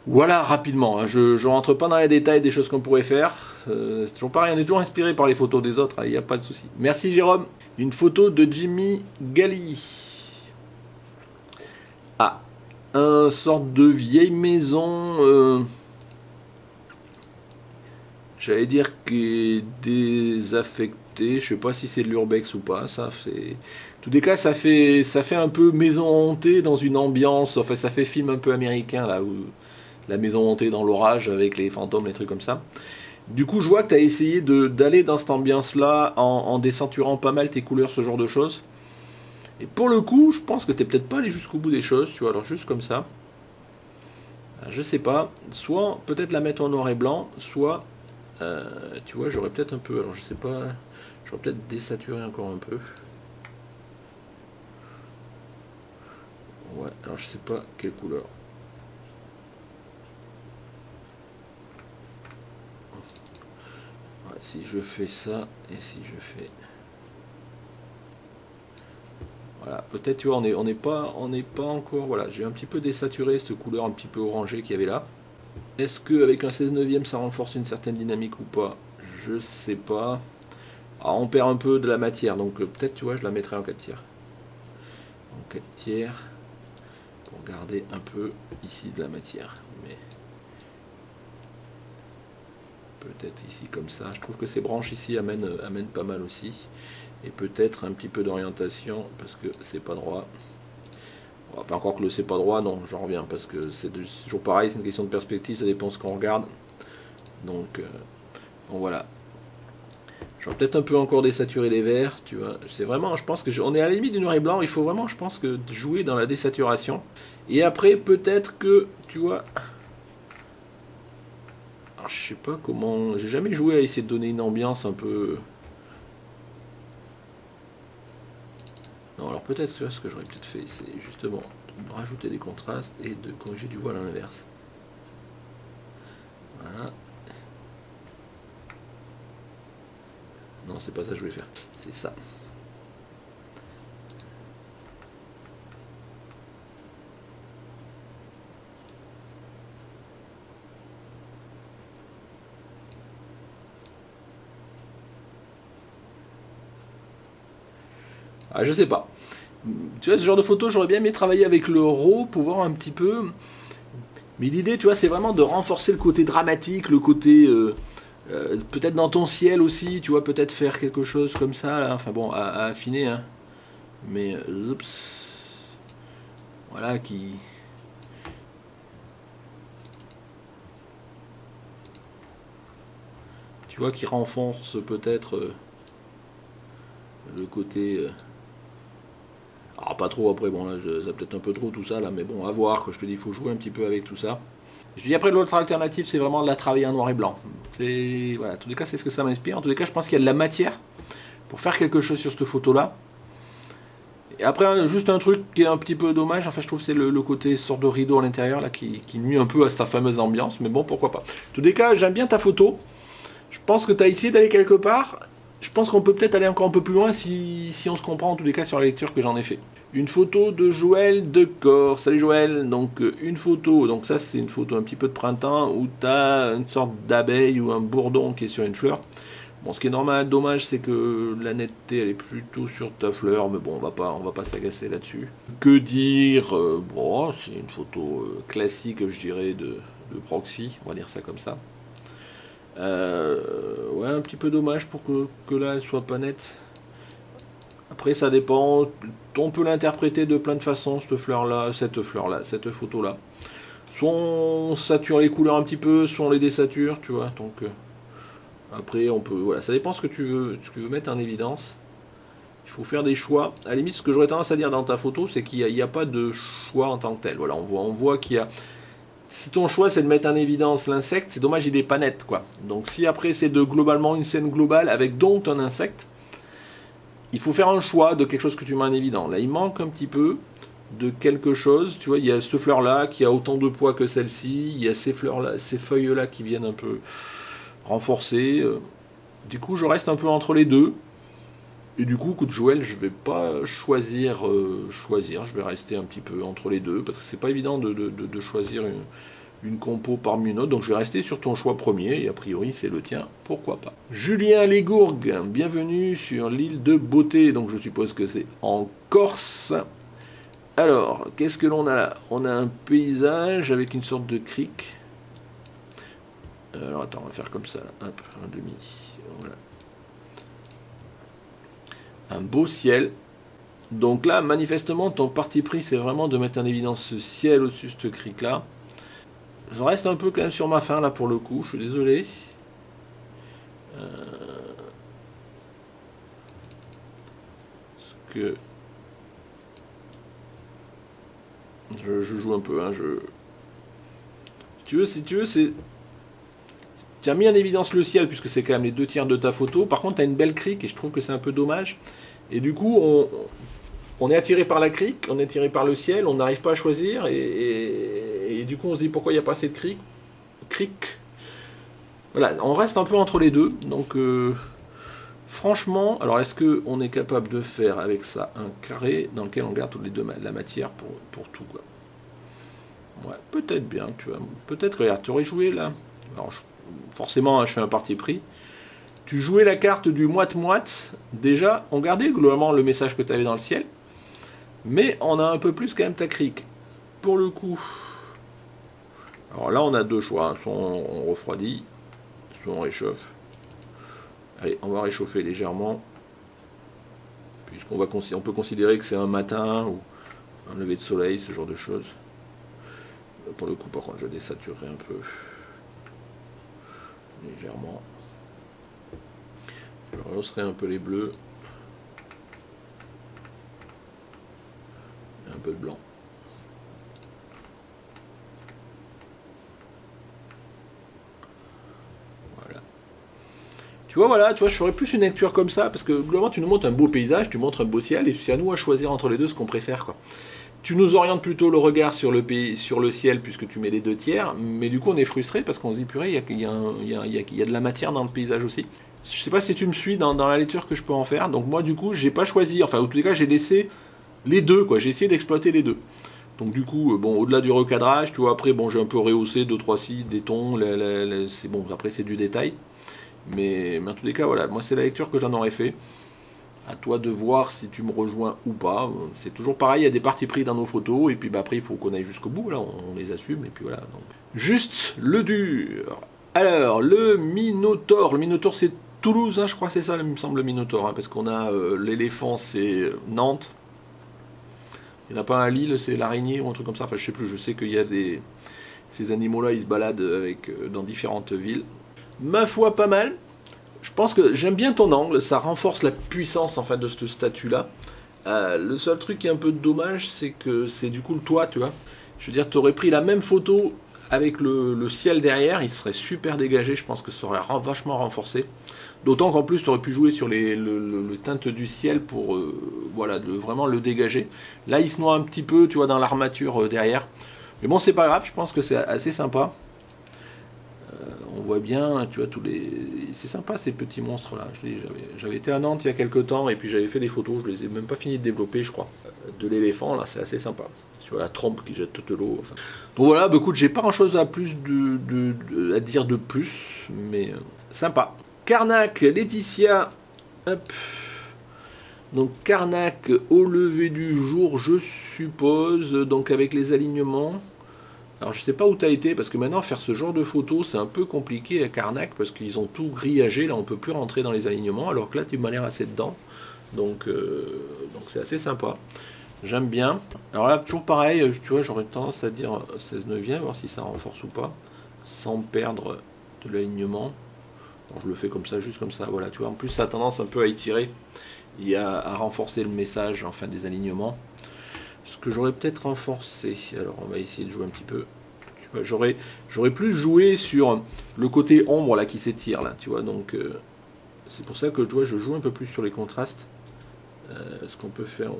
Voilà, rapidement, hein, je rentre pas dans les détails des choses qu'on pourrait faire. C'est toujours pareil, on est toujours inspiré par les photos des autres, il n'y a pas de souci. Merci Jérôme. Une photo de Jimmy Galli. Ah, un sorte de vieille maison, j'allais dire qui est désaffectée. Je sais pas si c'est de l'urbex ou pas. Ça, c'est. En tous les cas, ça fait un peu maison hantée dans une ambiance. Enfin, ça fait film un peu américain là où la maison hantée dans l'orage avec les fantômes, les trucs comme ça. Du coup, je vois que tu as essayé d'aller dans cette ambiance-là en décenturant pas mal tes couleurs, ce genre de choses. Et pour le coup, je pense que t'es peut-être pas allé jusqu'au bout des choses, tu vois, alors juste comme ça. Je sais pas, soit peut-être la mettre en noir et blanc, soit, tu vois, j'aurais peut-être un peu, alors je sais pas, j'aurais peut-être désaturé encore un peu. Ouais, alors je sais pas quelle couleur. Ouais, si je fais ça, et si je fais... Voilà, peut-être, tu vois, on n'est pas encore, voilà, j'ai un petit peu désaturé cette couleur un petit peu orangée qu'il y avait là. Est-ce qu'avec un 16 neuvième ça renforce une certaine dynamique ou pas? Je sais pas. Alors on perd un peu de la matière, donc peut-être, tu vois, je la mettrai en 4 tiers. En 4 tiers, pour garder un peu ici de la matière. Mais peut-être ici comme ça. Je trouve que ces branches ici amènent pas mal aussi. Et peut-être un petit peu d'orientation, parce que c'est pas droit. Enfin, encore que le c'est pas droit, non, j'en reviens, parce que c'est toujours pareil, c'est une question de perspective, ça dépend de ce qu'on regarde. Donc, bon, voilà. J'aurais peut-être un peu encore désaturer les verts, tu vois. C'est vraiment, je pense que on est à la limite du noir et blanc, il faut vraiment, je pense, que jouer dans la désaturation. Et après, peut-être que, tu vois, alors, je sais pas comment, j'ai jamais joué à essayer de donner une ambiance un peu... Non, alors peut-être, tu vois, ce que j'aurais peut-être fait, c'est justement de rajouter des contrastes et de corriger du voile à l'inverse. Voilà. Non, c'est pas ça que je voulais faire, c'est ça. Ah, je sais pas. Tu vois, ce genre de photo, j'aurais bien aimé travailler avec le RAW pour voir un petit peu. Mais l'idée, tu vois, c'est vraiment de renforcer le côté dramatique, le côté peut-être dans ton ciel aussi, tu vois, peut-être faire quelque chose comme ça, là. Enfin bon, à affiner, hein. Mais, oups, voilà, tu vois, qui renforce peut-être le côté. Alors pas trop après, bon là, ça peut-être un peu trop tout ça là, mais bon, à voir, que je te dis, il faut jouer un petit peu avec tout ça. Je dis après l'autre alternative, c'est vraiment de la travailler en noir et blanc. C'est voilà, en tous les cas, c'est ce que ça m'inspire. En tous les cas, je pense qu'il y a de la matière pour faire quelque chose sur cette photo-là. Et après, juste un truc qui est un petit peu dommage, enfin je trouve c'est le côté sorte de rideau à l'intérieur là qui nuit un peu à cette fameuse ambiance, mais bon pourquoi pas. En tous les cas, j'aime bien ta photo. Je pense que tu as essayé d'aller quelque part. Je pense qu'on peut peut-être aller encore un peu plus loin si on se comprend en tous les cas sur la lecture que j'en ai fait. Une photo de Joël Decor. Salut Joël, donc une photo, donc ça c'est une photo un petit peu de printemps où tu as une sorte d'abeille ou un bourdon qui est sur une fleur. Bon, ce qui est normal, dommage, c'est que la netteté elle est plutôt sur ta fleur, mais bon, on va pas s'agacer là-dessus. Que dire bon, c'est une photo classique, je dirais, de proxy, on va dire ça comme ça. Ouais, un petit peu dommage pour que là elle soit pas nette. Après, ça dépend. On peut l'interpréter de plein de façons, cette photo-là. Soit on sature les couleurs un petit peu, soit on les désature, tu vois. Donc, après, on peut. Voilà, ça dépend ce que tu veux mettre en évidence. Il faut faire des choix. À la limite, ce que j'aurais tendance à dire dans ta photo, c'est qu'il n'y a pas de choix en tant que tel. Voilà, on voit qu'il y a. Si ton choix c'est de mettre en évidence l'insecte, c'est dommage, il est pas net, quoi. Donc, si après c'est de globalement une scène globale avec donc un insecte, il faut faire un choix de quelque chose que tu mets en évident. Là, il manque un petit peu de quelque chose. Tu vois, il y a cette fleur-là qui a autant de poids que celle-ci. Il y a ces fleurs-là, ces feuilles-là qui viennent un peu renforcer. Du coup, je reste un peu entre les deux. Et du coup, coup de Joël, je vais pas choisir. Je vais rester un petit peu entre les deux parce que c'est pas évident de choisir une compo parmi une autre. Donc je vais rester sur ton choix premier et a priori c'est le tien. Pourquoi pas. Julien Légourgue, bienvenue sur l'île de Beauté. Donc je suppose que c'est en Corse. Alors, qu'est-ce que l'on a là? On a un paysage avec une sorte de crique. Alors attends, on va faire comme ça. Là. Hop, un demi. Voilà. Un beau ciel. Donc là, manifestement, ton parti pris, c'est vraiment de mettre en évidence ce ciel au-dessus de ce crique-là. Je reste un peu quand même sur ma faim là pour le coup, je suis désolé. Parce que Je joue un peu, hein, si tu veux, c'est... Tu as mis en évidence le ciel, puisque c'est quand même les 2 tiers de ta photo. Par contre, tu as une belle crique, et je trouve que c'est un peu dommage. Et du coup, on est attiré par la crique, on est attiré par le ciel, on n'arrive pas à choisir, et du coup, on se dit pourquoi il n'y a pas assez de crique. Voilà, on reste un peu entre les deux. Donc, franchement, alors est-ce qu'on est capable de faire avec ça un carré dans lequel on garde toutes les deux la matière pour tout, quoi. Ouais, peut-être bien, tu vois. Peut-être, regarde, tu aurais joué là. Alors, forcément, hein, je fais un parti pris. Tu jouais la carte du moite-moite. Déjà, on gardait globalement le message que tu avais dans le ciel. Mais on a un peu plus quand même ta crique. Pour le coup. Alors là, on a 2 choix, hein. Soit on refroidit, soit on réchauffe. Allez, on va réchauffer légèrement. On peut considérer que c'est un matin ou un lever de soleil, ce genre de choses. Pour le coup, par contre, je désaturerai un peu. Légèrement. Je rehausserai un peu les bleus. Et un peu de blanc. Voilà. Tu vois, voilà, tu vois, je ferais plus une lecture comme ça, parce que globalement, tu nous montres un beau paysage, tu montres un beau ciel, et c'est à nous à choisir entre les deux ce qu'on préfère, quoi. Tu nous orientes plutôt le regard sur le pays, sur le ciel, puisque tu mets les 2 tiers, mais du coup, on est frustré parce qu'on se dit, purée, il y a de la matière dans le paysage aussi. Je sais pas si tu me suis dans la lecture que je peux en faire, donc moi, du coup, j'ai pas choisi, enfin, en tous les cas, j'ai laissé les deux, quoi, j'ai essayé d'exploiter les deux. Donc du coup, bon, au-delà du recadrage, tu vois, après, bon, j'ai un peu rehaussé 2-3 si, des tons, c'est bon, après c'est du détail. Mais en tous les cas, voilà, moi c'est la lecture que j'en aurais fait. À toi de voir si tu me rejoins ou pas. C'est toujours pareil, il y a des parties pris dans nos photos, et puis bah, après il faut qu'on aille jusqu'au bout, là, on les assume, et puis voilà. Donc. Juste le dur. Alors, le Minotaure c'est Toulouse, hein, je crois que c'est ça, il me semble, le Minotaure, hein, parce qu'on a l'éléphant, c'est Nantes. Il n'y en a pas un à Lille, c'est l'araignée ou un truc comme ça, enfin je sais plus, je sais qu'il y a ces animaux-là, ils se baladent dans différentes villes. Ma foi, pas mal. Je pense que j'aime bien ton angle, ça renforce la puissance en fait de cette statue-là. Le seul truc qui est un peu dommage, c'est que c'est du coup le toit, tu vois. Je veux dire, tu aurais pris la même photo avec le ciel derrière, il serait super dégagé, je pense que ça aurait vachement renforcé. D'autant qu'en plus, tu aurais pu jouer sur le teinte du ciel pour voilà, vraiment le dégager. Là, il se noie un petit peu, tu vois, dans l'armature derrière. Mais bon, c'est pas grave, je pense que c'est assez sympa. On voit bien, tu vois, c'est sympa ces petits monstres là. J'avais été à Nantes il y a quelques temps et puis j'avais fait des photos, je les ai même pas fini de développer, je crois. De l'éléphant là, c'est assez sympa. Sur la trompe qui jette toute l'eau. Enfin. Donc voilà, bah écoute, j'ai pas grand chose à plus à dire de plus, mais sympa. Carnac, Laetitia, hop. Donc Carnac au lever du jour, je suppose, donc avec les alignements. Alors je sais pas où tu as été, parce que maintenant faire ce genre de photos c'est un peu compliqué à Carnac, parce qu'ils ont tout grillagé, là on peut plus rentrer dans les alignements, alors que là tu m'as l'air assez dedans, donc c'est assez sympa, j'aime bien. Alors là toujours pareil, tu vois, j'aurais tendance à dire 16 neuvième, voir si ça renforce ou pas, sans perdre de l'alignement. Bon, je le fais comme ça, juste comme ça, voilà, tu vois, en plus ça a tendance un peu à étirer, et à renforcer le message, enfin des alignements. Ce que j'aurais peut-être renforcé, alors on va essayer de jouer un petit peu. J'aurais plus joué sur le côté ombre là qui s'étire là, tu vois. Donc c'est pour ça que tu vois, je joue un peu plus sur les contrastes. Ce qu'on peut faire,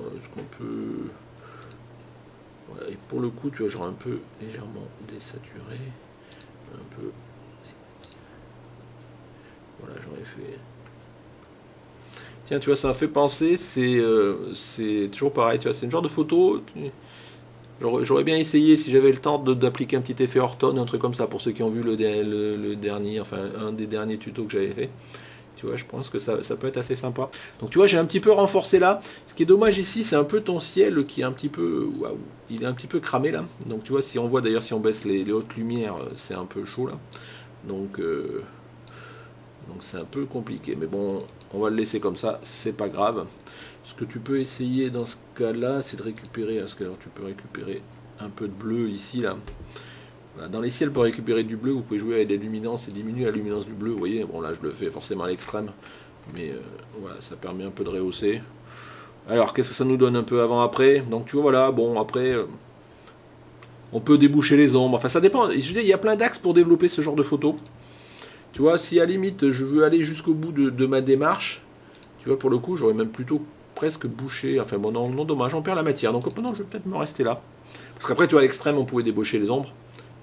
voilà, et pour le coup, tu vois, j'aurais un peu légèrement désaturé, un peu. Voilà, j'aurais fait. Tiens, tu vois, ça me fait penser, c'est toujours pareil, tu vois, c'est une genre de photo. J'aurais bien essayé, si j'avais le temps, d'appliquer un petit effet Horton, un truc comme ça, pour ceux qui ont vu le dernier, enfin un des derniers tutos que j'avais fait. Tu vois, je pense que ça peut être assez sympa. Donc tu vois, j'ai un petit peu renforcé là. Ce qui est dommage ici, c'est un peu ton ciel qui est un petit peu, waouh, il est un petit peu cramé là. Donc tu vois, si on voit d'ailleurs, si on baisse les hautes lumières, c'est un peu chaud là. Donc c'est un peu compliqué. Mais bon, on va le laisser comme ça, c'est pas grave. Ce que tu peux essayer dans ce cas-là, c'est de récupérer, parce que alors tu peux récupérer un peu de bleu ici, là. Voilà, dans les ciels, pour récupérer du bleu, vous pouvez jouer avec des luminances et diminuer la luminance du bleu. Vous voyez, bon là je le fais forcément à l'extrême, mais voilà, ça permet un peu de rehausser. Alors, qu'est-ce que ça nous donne un peu avant-après? Donc tu vois, voilà, bon, après, On peut déboucher les ombres. Enfin, ça dépend. Je veux dire, il y a plein d'axes pour développer ce genre de photos. Tu vois, si à la limite, je veux aller jusqu'au bout de ma démarche, tu vois, pour le coup, j'aurais même plutôt presque bouché. Enfin, bon, non, non, dommage, on perd la matière. Donc, non, je vais peut-être me rester là. Parce qu'après, tu vois, à l'extrême, on pouvait déboucher les ombres.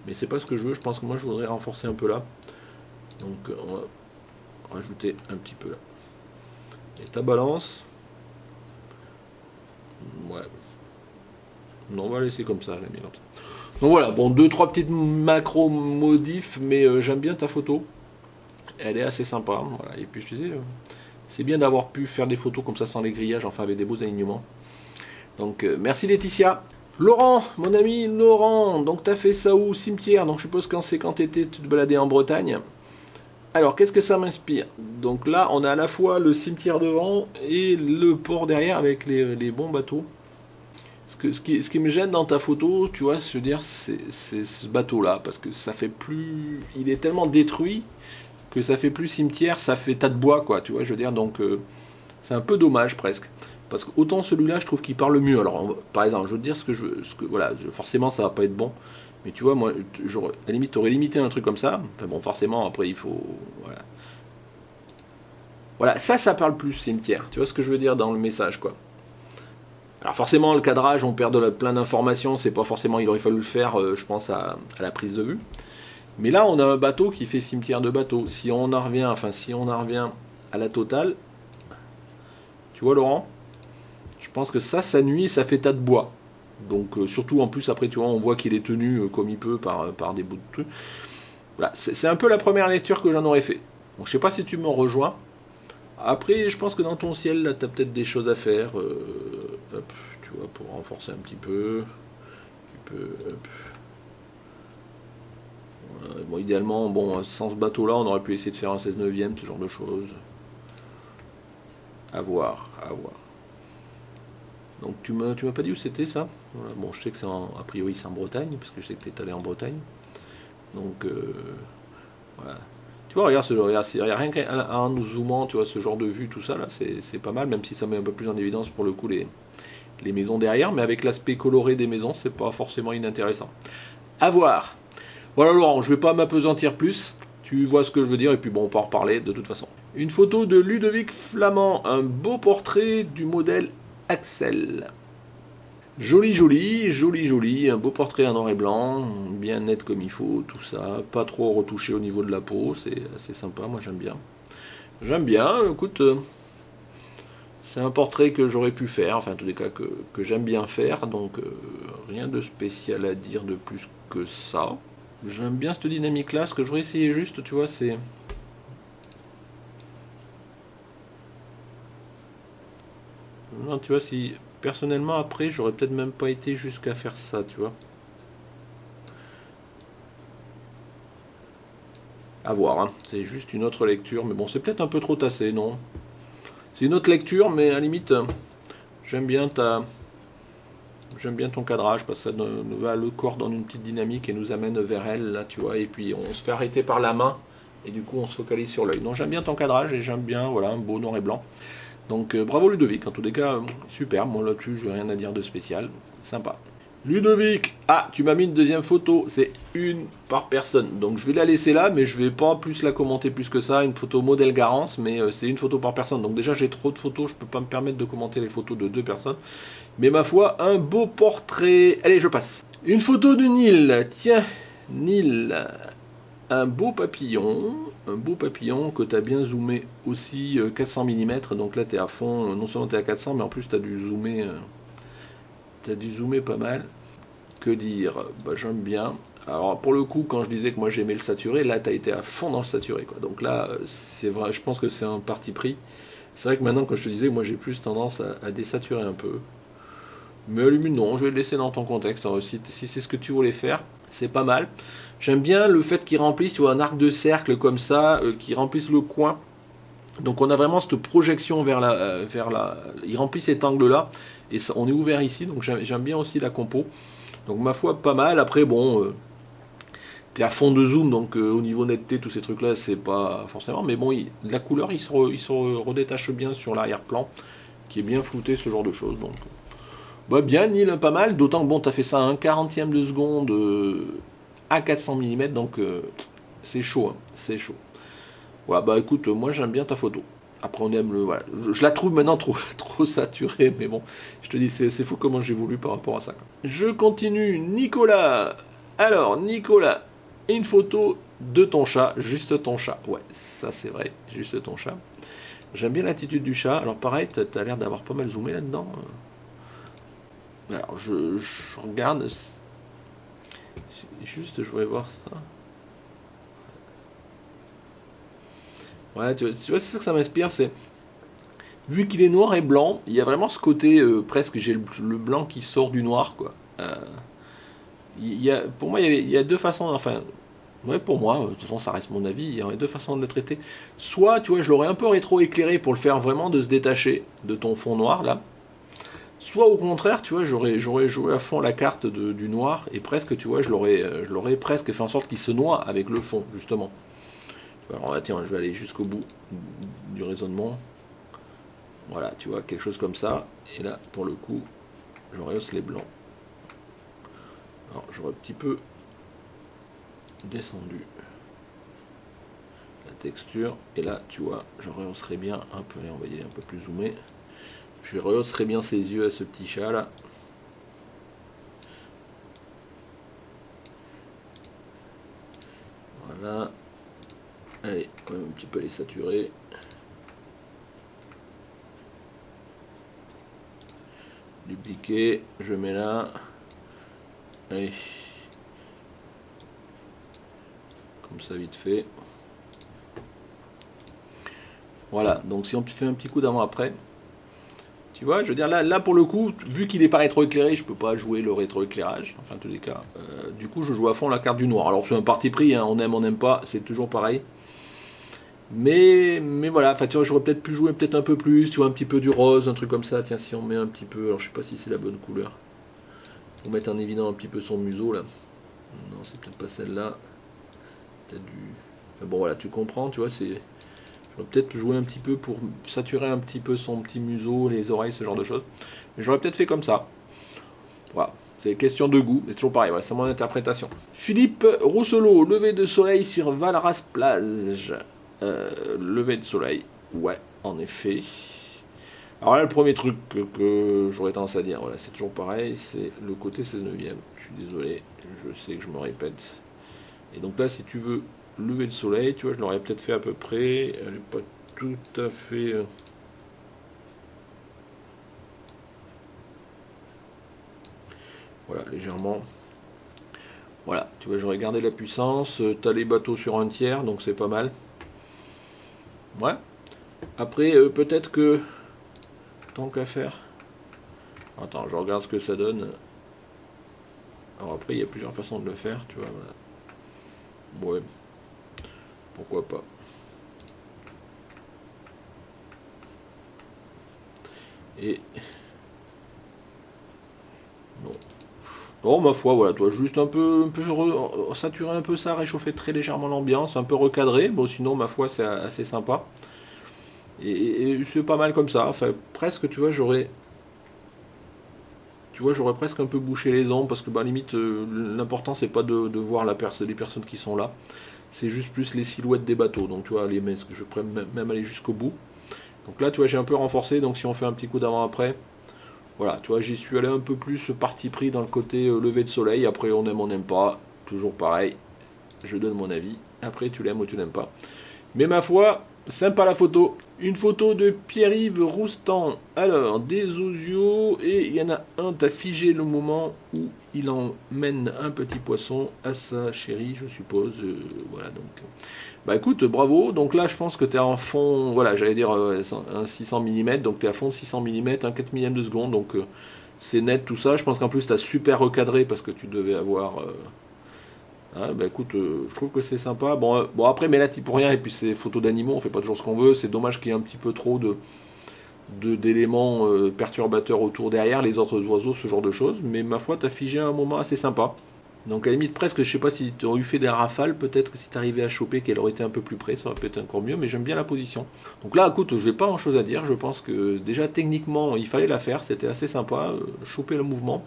Mais c'est pas ce que je veux. Je pense que moi, je voudrais renforcer un peu là. Donc, on va rajouter un petit peu là. Et ta balance. Ouais. Non, on va laisser comme ça, l'ami. Donc voilà, bon, 2-3 petites macro modifs, mais j'aime bien ta photo. Elle est assez sympa. Voilà. Et puis je te disais, c'est bien d'avoir pu faire des photos comme ça sans les grillages, enfin avec des beaux alignements. Donc merci Laetitia. Laurent, mon ami Laurent, donc t'as fait ça où? Cimetière, donc je suppose que c'est quand t'étais te balader en Bretagne. Alors qu'est-ce que ça m'inspire? Donc là on a à la fois le cimetière devant et le port derrière avec les bons bateaux. Ce qui me gêne dans ta photo, tu vois, je veux dire, c'est ce bateau-là, parce que ça fait plus... Il est tellement détruit que ça fait plus cimetière, ça fait tas de bois, quoi, tu vois, je veux dire, donc c'est un peu dommage presque. Parce que autant celui-là, je trouve qu'il parle mieux. Alors, par exemple, je veux te dire voilà, forcément, ça va pas être bon. Mais tu vois, moi, à la limite, t'aurais limité un truc comme ça. Enfin bon, forcément, après, il faut... Voilà. Voilà, ça parle plus cimetière. Tu vois ce que je veux dire dans le message, quoi. Alors forcément, le cadrage, on perd plein d'informations, c'est pas forcément, il aurait fallu le faire, je pense, à la prise de vue. Mais là, on a un bateau qui fait cimetière de bateau. Si on en revient à la totale, tu vois Laurent, je pense que ça nuit, ça fait tas de bois. Donc surtout en plus, après, tu vois, on voit qu'il est tenu comme il peut par des bouts de trucs. Voilà, c'est un peu la première lecture que j'en aurais fait. Bon, je sais pas si tu me rejoins. Après, je pense que dans ton ciel, là, tu as peut-être des choses à faire. Hop, tu vois, pour renforcer un petit peu. Hop. Voilà. Bon, idéalement, bon, sans ce bateau-là, on aurait pu essayer de faire un 16 neuvième, ce genre de choses. À voir, à voir. Donc, tu m'as pas dit où c'était ça? Voilà. Bon, je sais que a priori, c'est en Bretagne, parce que je sais que tu es allé en Bretagne. Donc, voilà. Tu vois, regarde, rien qu'en nous zoomant, tu vois, ce genre de vue, tout ça, là, c'est pas mal, même si ça met un peu plus en évidence pour le coup les maisons derrière, mais avec l'aspect coloré des maisons, c'est pas forcément inintéressant. À voir. Voilà Laurent, je vais pas m'apesantir plus, tu vois ce que je veux dire, et puis bon, on peut en reparler de toute façon. Une photo de Ludovic Flamand, un beau portrait du modèle Axel. Joli, joli, joli, joli, un beau portrait en noir et blanc, bien net comme il faut, tout ça, pas trop retouché au niveau de la peau, c'est assez sympa, moi j'aime bien. J'aime bien, écoute, c'est un portrait que j'aurais pu faire, enfin en tous les cas que j'aime bien faire, donc rien de spécial à dire de plus que ça. J'aime bien cette dynamique-là, ce que je voudrais essayer juste, tu vois, c'est... Non, tu vois, si... Personnellement, après, j'aurais peut-être même pas été jusqu'à faire ça, tu vois. À voir, hein. C'est juste une autre lecture, mais bon, c'est peut-être un peu trop tassé, non? C'est une autre lecture, mais à la limite, j'aime bien ton cadrage, parce que le corps donne une petite dynamique et nous amène vers elle, là, tu vois, et puis on se fait arrêter par la main, et du coup on se focalise sur l'œil. Donc j'aime bien ton cadrage, et j'aime bien, voilà, un beau noir et blanc. Donc bravo Ludovic, en tous les cas, super, moi là-dessus, j'ai rien à dire de spécial, sympa. Ludovic, ah, tu m'as mis une deuxième photo, c'est une par personne, donc je vais la laisser là, mais je vais pas plus la commenter plus que ça, une photo modèle Garance, mais c'est une photo par personne, donc déjà j'ai trop de photos, je peux pas me permettre de commenter les photos de deux personnes, mais ma foi, un beau portrait, allez je passe. Une photo de Nil, tiens, Nil, un beau papillon que tu as bien zoomé aussi 400 mm, donc là tu es à fond, non seulement tu es à 400, mais en plus tu as dû zoomer pas mal. Que dire? Bah, j'aime bien. Alors pour le coup, quand je disais que moi j'aimais le saturé, là tu as été à fond dans le saturé, quoi. Donc là, c'est vrai, je pense que c'est un parti pris. C'est vrai que maintenant, quand je te disais, moi j'ai plus tendance à désaturer un peu. Mais non, je vais le laisser dans ton contexte. Alors, si c'est ce que tu voulais faire, c'est pas mal. J'aime bien le fait qu'il remplisse, tu vois, un arc de cercle comme ça, qui remplisse le coin. Donc on a vraiment cette projection vers la... il remplit cet angle-là, et ça, on est ouvert ici, donc j'aime bien aussi la compo. Donc ma foi, pas mal. Après, bon, t'es à fond de zoom, donc au niveau netteté, tous ces trucs-là, c'est pas forcément... Mais bon, la couleur, il se redétache bien sur l'arrière-plan, qui est bien flouté, ce genre de choses. Donc Bah bien, Neil, pas mal, d'autant que bon, t'as fait ça à un 40e de seconde à 400 mm, donc c'est chaud, hein, c'est chaud. Ouais, bah écoute, moi j'aime bien ta photo. Après on aime le... Voilà. Je la trouve maintenant trop, trop saturée, mais bon, je te dis, c'est fou comment j'ai voulu par rapport à ça, quoi. Je continue, Nicolas. Alors, Nicolas, une photo de ton chat, juste ton chat. Ouais, ça c'est vrai, juste ton chat. J'aime bien l'attitude du chat. Alors pareil, t'as l'air d'avoir pas mal zoomé là-dedans. Alors je regarde. Juste, je voudrais voir ça. Ouais, tu vois, c'est ça que ça m'inspire, c'est... Vu qu'il est noir et blanc, il y a vraiment ce côté, presque, j'ai le blanc qui sort du noir, quoi. Pour moi, il y a deux façons, enfin... Ouais, pour moi, de toute façon, ça reste mon avis, il y aurait deux façons de le traiter. Soit, tu vois, je l'aurais un peu rétro-éclairé pour le faire vraiment de se détacher de ton fond noir, là. Soit au contraire, tu vois, j'aurais joué à fond la carte du noir et presque, tu vois, je l'aurais presque fait en sorte qu'il se noie avec le fond, justement. Alors là, tiens, je vais aller jusqu'au bout du raisonnement. Voilà, tu vois, quelque chose comme ça. Et là, pour le coup, je rehausse les blancs. Alors, j'aurais un petit peu descendu la texture. Et là, tu vois, je rehausserai bien un peu. Allez, on va y aller un peu plus zoomé. Je rehausserai bien ses yeux à ce petit chat là. Voilà. Allez, quand même un petit peu les saturer. Dupliquer, je mets là. Allez. Comme ça, vite fait. Voilà, donc si on fait un petit coup d'avant-après, tu vois, je veux dire, là pour le coup, vu qu'il n'est pas rétroéclairé, je peux pas jouer le rétroéclairage, enfin en tous les cas. Du coup, je joue à fond la carte du noir. Alors c'est un parti pris, hein, on n'aime pas, c'est toujours pareil. Mais voilà, enfin tu vois, j'aurais peut-être pu jouer peut-être un peu plus, tu vois, un petit peu du rose, un truc comme ça. Tiens, si on met un petit peu, alors je sais pas si c'est la bonne couleur. Pour mettre en évident un petit peu son museau là. Non, c'est peut-être pas celle-là. Peut-être du. Enfin bon voilà, tu comprends, tu vois, c'est. J'aurais peut-être joué un petit peu pour saturer un petit peu son petit museau, les oreilles, ce genre de choses. Mais j'aurais peut-être fait comme ça. Voilà, c'est question de goût, mais c'est toujours pareil, ouais, c'est mon interprétation. Philippe Rousselot, lever de soleil sur Valras plage. Lever de soleil, ouais, en effet. Alors là, le premier truc que j'aurais tendance à dire, voilà, c'est toujours pareil, c'est le côté 16/9. Je suis désolé, je sais que je me répète. Et donc là, si tu veux lever le soleil, tu vois, je l'aurais peut-être fait à peu près. Elle n'est pas tout à fait. Voilà, légèrement. Voilà, tu vois, j'aurais gardé la puissance. T'as les bateaux sur un tiers, donc c'est pas mal. Ouais. Après, peut-être que. Tant qu'à faire. Attends, je regarde ce que ça donne. Alors après, il y a plusieurs façons de le faire, tu vois. Voilà. Ouais. Pourquoi pas. Et. Non. Non, ma foi, voilà, toi, juste un peu saturer un peu ça, réchauffer très légèrement l'ambiance, un peu recadrer. Bon, sinon, ma foi, c'est assez sympa. Et c'est pas mal comme ça. Enfin, presque, tu vois, j'aurais presque un peu bouché les ongles parce que, bah, limite, l'important, c'est pas de voir les personnes qui sont là. C'est juste plus les silhouettes des bateaux. Donc, tu vois, je pourrais même aller jusqu'au bout. Donc là, tu vois, j'ai un peu renforcé. Donc, si on fait un petit coup d'avant-après, voilà, tu vois, j'y suis allé un peu plus parti pris dans le côté lever de soleil. Après, on n'aime pas. Toujours pareil. Je donne mon avis. Après, tu l'aimes ou tu n'aimes pas. Mais ma foi, sympa la photo. Une photo de Pierre-Yves Roustan. Alors, des osios. Et il y en a un, t'as figé le moment où il emmène un petit poisson à sa chérie, je suppose. Voilà, donc. Bah écoute, bravo. Donc là, je pense que tu es en fond, voilà, j'allais dire un 600 mm. Donc tu es à fond de 600 mm, un 4 millième de seconde. Donc c'est net tout ça. Je pense qu'en plus, tu as super recadré parce que tu devais avoir. Hein, bah écoute, je trouve que c'est sympa. Bon après, mais là, tu pour rien. Et puis, c'est photos d'animaux, on fait pas toujours ce qu'on veut. C'est dommage qu'il y ait un petit peu trop d'éléments perturbateurs autour derrière, les autres oiseaux, ce genre de choses. Mais ma foi, tu as figé un moment assez sympa. Donc à la limite presque, je sais pas si tu aurais eu fait des rafales, peut-être que si tu arrivais à choper qu'elle aurait été un peu plus près, ça aurait peut-être encore mieux, mais j'aime bien la position. Donc là, écoute, je n'ai pas grand-chose à dire, je pense que déjà techniquement, il fallait la faire, c'était assez sympa, choper le mouvement.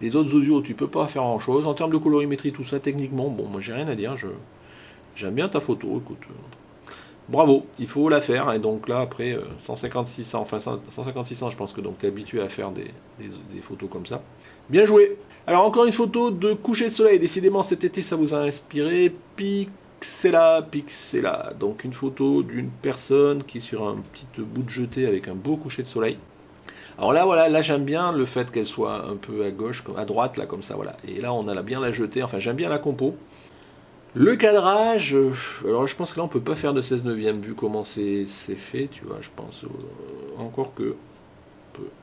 Les autres osios, tu peux pas faire grand-chose. En termes de colorimétrie, tout ça, techniquement, bon, moi j'ai rien à dire, j'aime bien ta photo, écoute. Bravo, il faut la faire, et donc là, après, 156 ans, enfin 156 ans, je pense que donc tu es habitué à faire des photos comme ça. Bien joué. Alors encore une photo de coucher de soleil, décidément cet été ça vous a inspiré, Pixela, Pixela, donc une photo d'une personne qui est sur un petit bout de jetée avec un beau coucher de soleil. Alors là voilà, là j'aime bien le fait qu'elle soit un peu à gauche, à droite là comme ça voilà, et là on a bien la jetée, enfin j'aime bien la compo. Le cadrage, alors je pense que là on peut pas faire de 16 neuvième vu comment c'est fait, tu vois, je pense encore que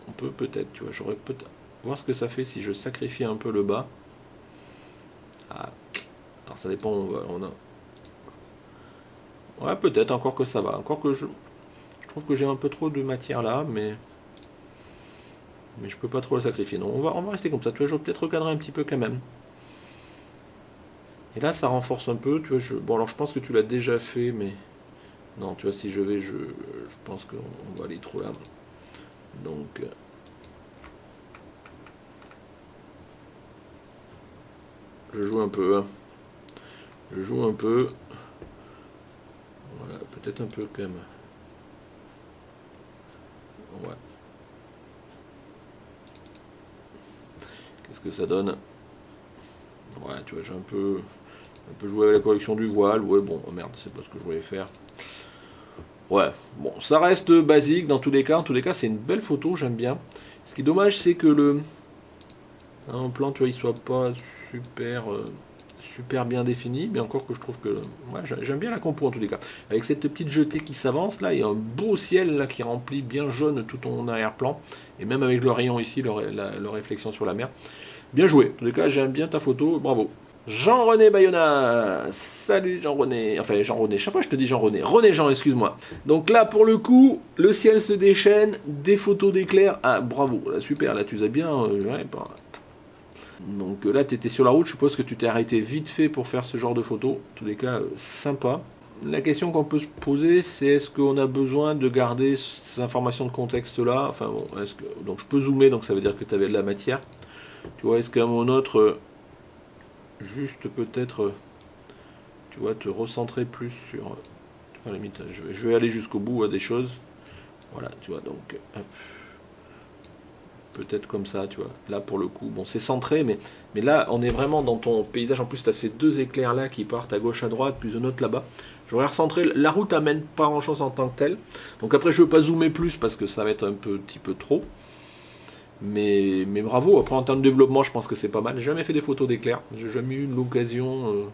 on peut peut-être, tu vois, j'aurais peut-être voir ce que ça fait si je sacrifie un peu le bas. Ah. Alors ça dépend, on a... Ouais peut-être encore que ça va, encore que je trouve que j'ai un peu trop de matière là, mais je peux pas trop le sacrifier. Non, on va rester comme ça, tu vois, je vais peut-être recadrer un petit peu quand même. Et là ça renforce un peu, tu vois, bon alors je pense que tu l'as déjà fait, mais non, tu vois, si je vais, je pense qu'on va aller trop là. Donc je joue un peu, hein. Je joue un peu. Voilà, peut-être un peu quand même. Ouais. Qu'est-ce que ça donne? Ouais, tu vois, j'ai un peu joué avec la correction du voile. Ouais, bon, oh merde, c'est pas ce que je voulais faire. Ouais, bon, ça reste basique dans tous les cas. En tous les cas, c'est une belle photo, j'aime bien. Ce qui est dommage, c'est que le en plan, tu vois, il soit pas super bien défini, mais encore que je trouve que ouais, j'aime bien la compo en tous les cas. Avec cette petite jetée qui s'avance là, il y a un beau ciel là qui remplit bien jaune tout ton arrière-plan, et même avec le rayon ici, la réflexion sur la mer. Bien joué. En tous les cas, j'aime bien ta photo, bravo. Jean-René Bayona, salut Jean-René, enfin Jean-René, chaque fois je te dis Jean-René, René Jean, excuse-moi. Donc là pour le coup, le ciel se déchaîne, des photos d'éclairs, ah bravo, là, super, là tu as bien, ouais, bah. Donc là tu étais sur la route, je suppose que tu t'es arrêté vite fait pour faire ce genre de photos, en tous les cas sympa. La question qu'on peut se poser, c'est est-ce qu'on a besoin de garder ces informations de contexte là, enfin bon, donc je peux zoomer, donc ça veut dire que tu avais de la matière. Tu vois, est-ce qu'à mon autre... juste peut-être, tu vois, te recentrer plus sur... À la limite, je vais aller jusqu'au bout des choses. Voilà, tu vois, donc... peut-être comme ça, tu vois. Là, pour le coup, bon, c'est centré, mais là, on est vraiment dans ton paysage. En plus, tu as ces deux éclairs-là qui partent à gauche, à droite, plus un autre là-bas. J'aurais recentré. La route amène pas grand-chose en tant que telle. Donc après, je ne veux pas zoomer plus parce que ça va être un petit peu trop. Mais bravo, après en termes de développement, je pense que c'est pas mal. J'ai jamais fait des photos d'éclairs. J'ai jamais eu l'occasion,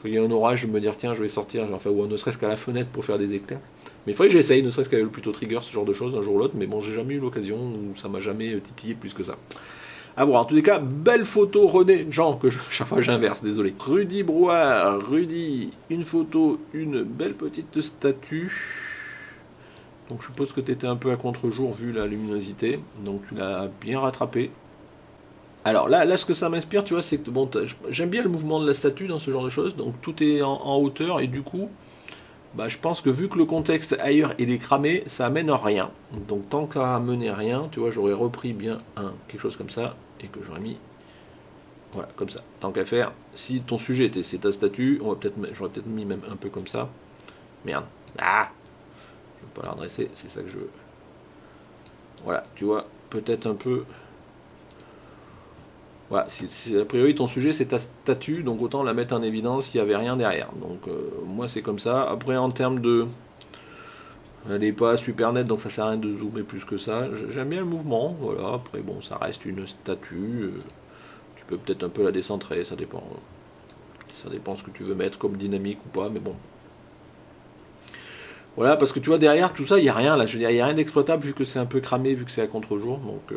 qu'il y ait un orage, de me dire tiens, je vais sortir, enfin, ou ne serait-ce qu'à la fenêtre pour faire des éclairs. Mais il faudrait que j'essaye, ne serait-ce qu'avec le plutôt trigger, ce genre de choses, un jour ou l'autre. Mais bon, j'ai jamais eu l'occasion, ou ça m'a jamais titillé plus que ça. À voir. En tous les cas, belle photo, René Jean, que chaque fois j'inverse, désolé. Rudy Brouard, Rudy, une photo, une belle petite statue. Donc je suppose que tu étais un peu à contre-jour vu la luminosité, donc tu l'as bien rattrapé. Alors là ce que ça m'inspire, tu vois, c'est que bon, j'aime bien le mouvement de la statue dans ce genre de choses, donc tout est en hauteur et du coup, bah, je pense que vu que le contexte ailleurs il est cramé, ça amène à rien. Donc tant qu'à amener rien, tu vois, j'aurais repris bien quelque chose comme ça et que j'aurais mis, voilà, comme ça. Tant qu'à faire, si ton sujet c'est ta statue, j'aurais peut-être mis même un peu comme ça. Merde. Ah, je veux pas la redresser, c'est ça que je veux. Voilà, tu vois, peut-être un peu... Voilà, si a priori ton sujet c'est ta statue, donc autant la mettre en évidence s'il n'y avait rien derrière. Donc moi c'est comme ça. Après en termes de... Elle n'est pas super nette, donc ça sert à rien de zoomer plus que ça. J'aime bien le mouvement, voilà. Après bon, ça reste une statue. Tu peux peut-être un peu la décentrer, ça dépend. Ça dépend ce que tu veux mettre comme dynamique ou pas, mais bon. Voilà, parce que tu vois, derrière tout ça, il n'y a rien là. Je veux dire, il n'y a rien d'exploitable vu que c'est un peu cramé, vu que c'est à contre-jour. Donc,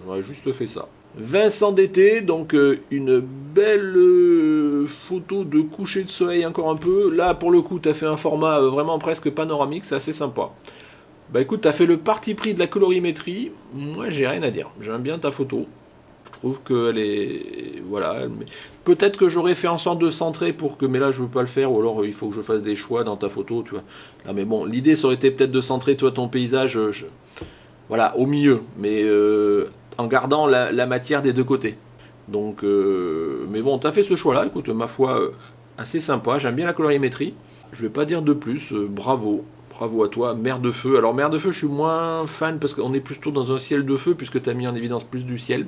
j'aurais juste fait ça. Vincent d'été, donc une belle photo de coucher de soleil encore un peu. Là, pour le coup, tu as fait un format vraiment presque panoramique, c'est assez sympa. Bah écoute, tu as fait le parti pris de la colorimétrie. Moi, j'ai rien à dire. J'aime bien ta photo. Je trouve qu'elle est... Voilà. Peut-être que j'aurais fait en sorte de centrer pour que... Mais là, je veux pas le faire. Ou alors, il faut que je fasse des choix dans ta photo, tu vois. Là, mais bon, l'idée, ça aurait été peut-être de centrer, toi, ton paysage... Voilà, au milieu. Mais en gardant la matière des deux côtés. Donc, mais bon, tu as fait ce choix-là. Écoute, ma foi, assez sympa. J'aime bien la colorimétrie. Je vais pas dire de plus. Bravo. Bravo à toi, Mer de Feu. Alors Mer de Feu, je suis moins fan parce qu'on est plutôt dans un ciel de feu puisque tu as mis en évidence plus du ciel.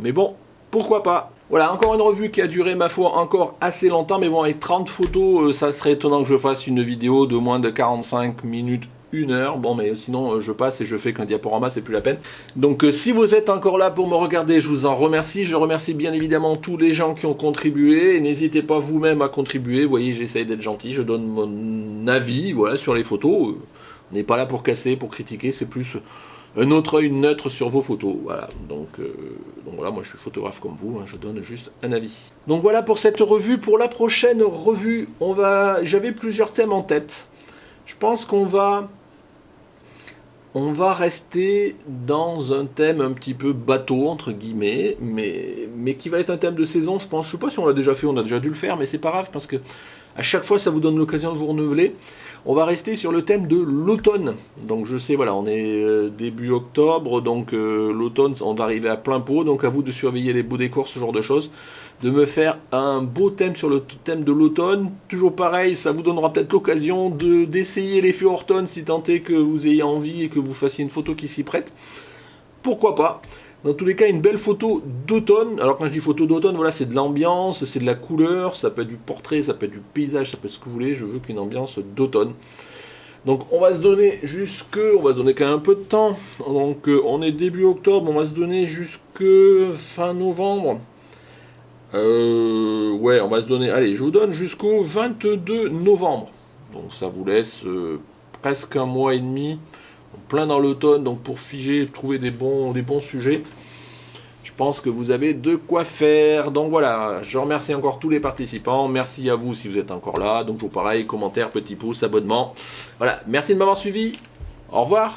Mais bon, pourquoi pas. Voilà, encore une revue qui a duré, ma foi, encore assez longtemps. Mais bon, avec 30 photos, ça serait étonnant que je fasse une vidéo de moins de 45 minutes, 1 heure. Bon, mais sinon, je passe et je fais qu'un diaporama, c'est plus la peine. Donc, si vous êtes encore là pour me regarder, je vous en remercie. Je remercie bien évidemment tous les gens qui ont contribué. Et n'hésitez pas vous-même à contribuer. Vous voyez, j'essaye d'être gentil. Je donne mon avis, voilà, sur les photos. On n'est pas là pour casser, pour critiquer. C'est plus un autre œil neutre sur vos photos. Voilà. Donc voilà, moi je suis photographe comme vous. Hein, je donne juste un avis. Donc voilà pour cette revue. Pour la prochaine revue, j'avais plusieurs thèmes en tête. Je pense qu'on va rester dans un thème un petit peu bateau, entre guillemets, mais qui va être un thème de saison, je pense. Je sais pas si on l'a déjà fait, on a déjà dû le faire, mais c'est pas grave, parce que à chaque fois, ça vous donne l'occasion de vous renouveler. On va rester sur le thème de l'automne. Donc je sais, voilà, on est début octobre, donc l'automne, on va arriver à plein pot, donc à vous de surveiller les beaux décors, ce genre de choses. De me faire un beau thème sur le thème de l'automne. Toujours pareil, ça vous donnera peut-être l'occasion d'essayer l'effet Horton si tant est que vous ayez envie et que vous fassiez une photo qui s'y prête. Pourquoi pas? Dans tous les cas, une belle photo d'automne. Alors quand je dis photo d'automne, voilà, c'est de l'ambiance, c'est de la couleur, ça peut être du portrait, ça peut être du paysage, ça peut être ce que vous voulez. Je veux qu'une ambiance d'automne. Donc on va se donner quand même un peu de temps. Donc on est début octobre, on va se donner jusque fin novembre. Ouais, on va se donner, allez, je vous donne jusqu'au 22 novembre. Donc ça vous laisse presque un mois et demi, plein dans l'automne, donc pour figer, trouver des bons sujets. Je pense que vous avez de quoi faire. Donc voilà, je remercie encore tous les participants. Merci à vous si vous êtes encore là. Donc toujours pareil, commentaires, petits pouces, abonnement. Voilà, merci de m'avoir suivi. Au revoir.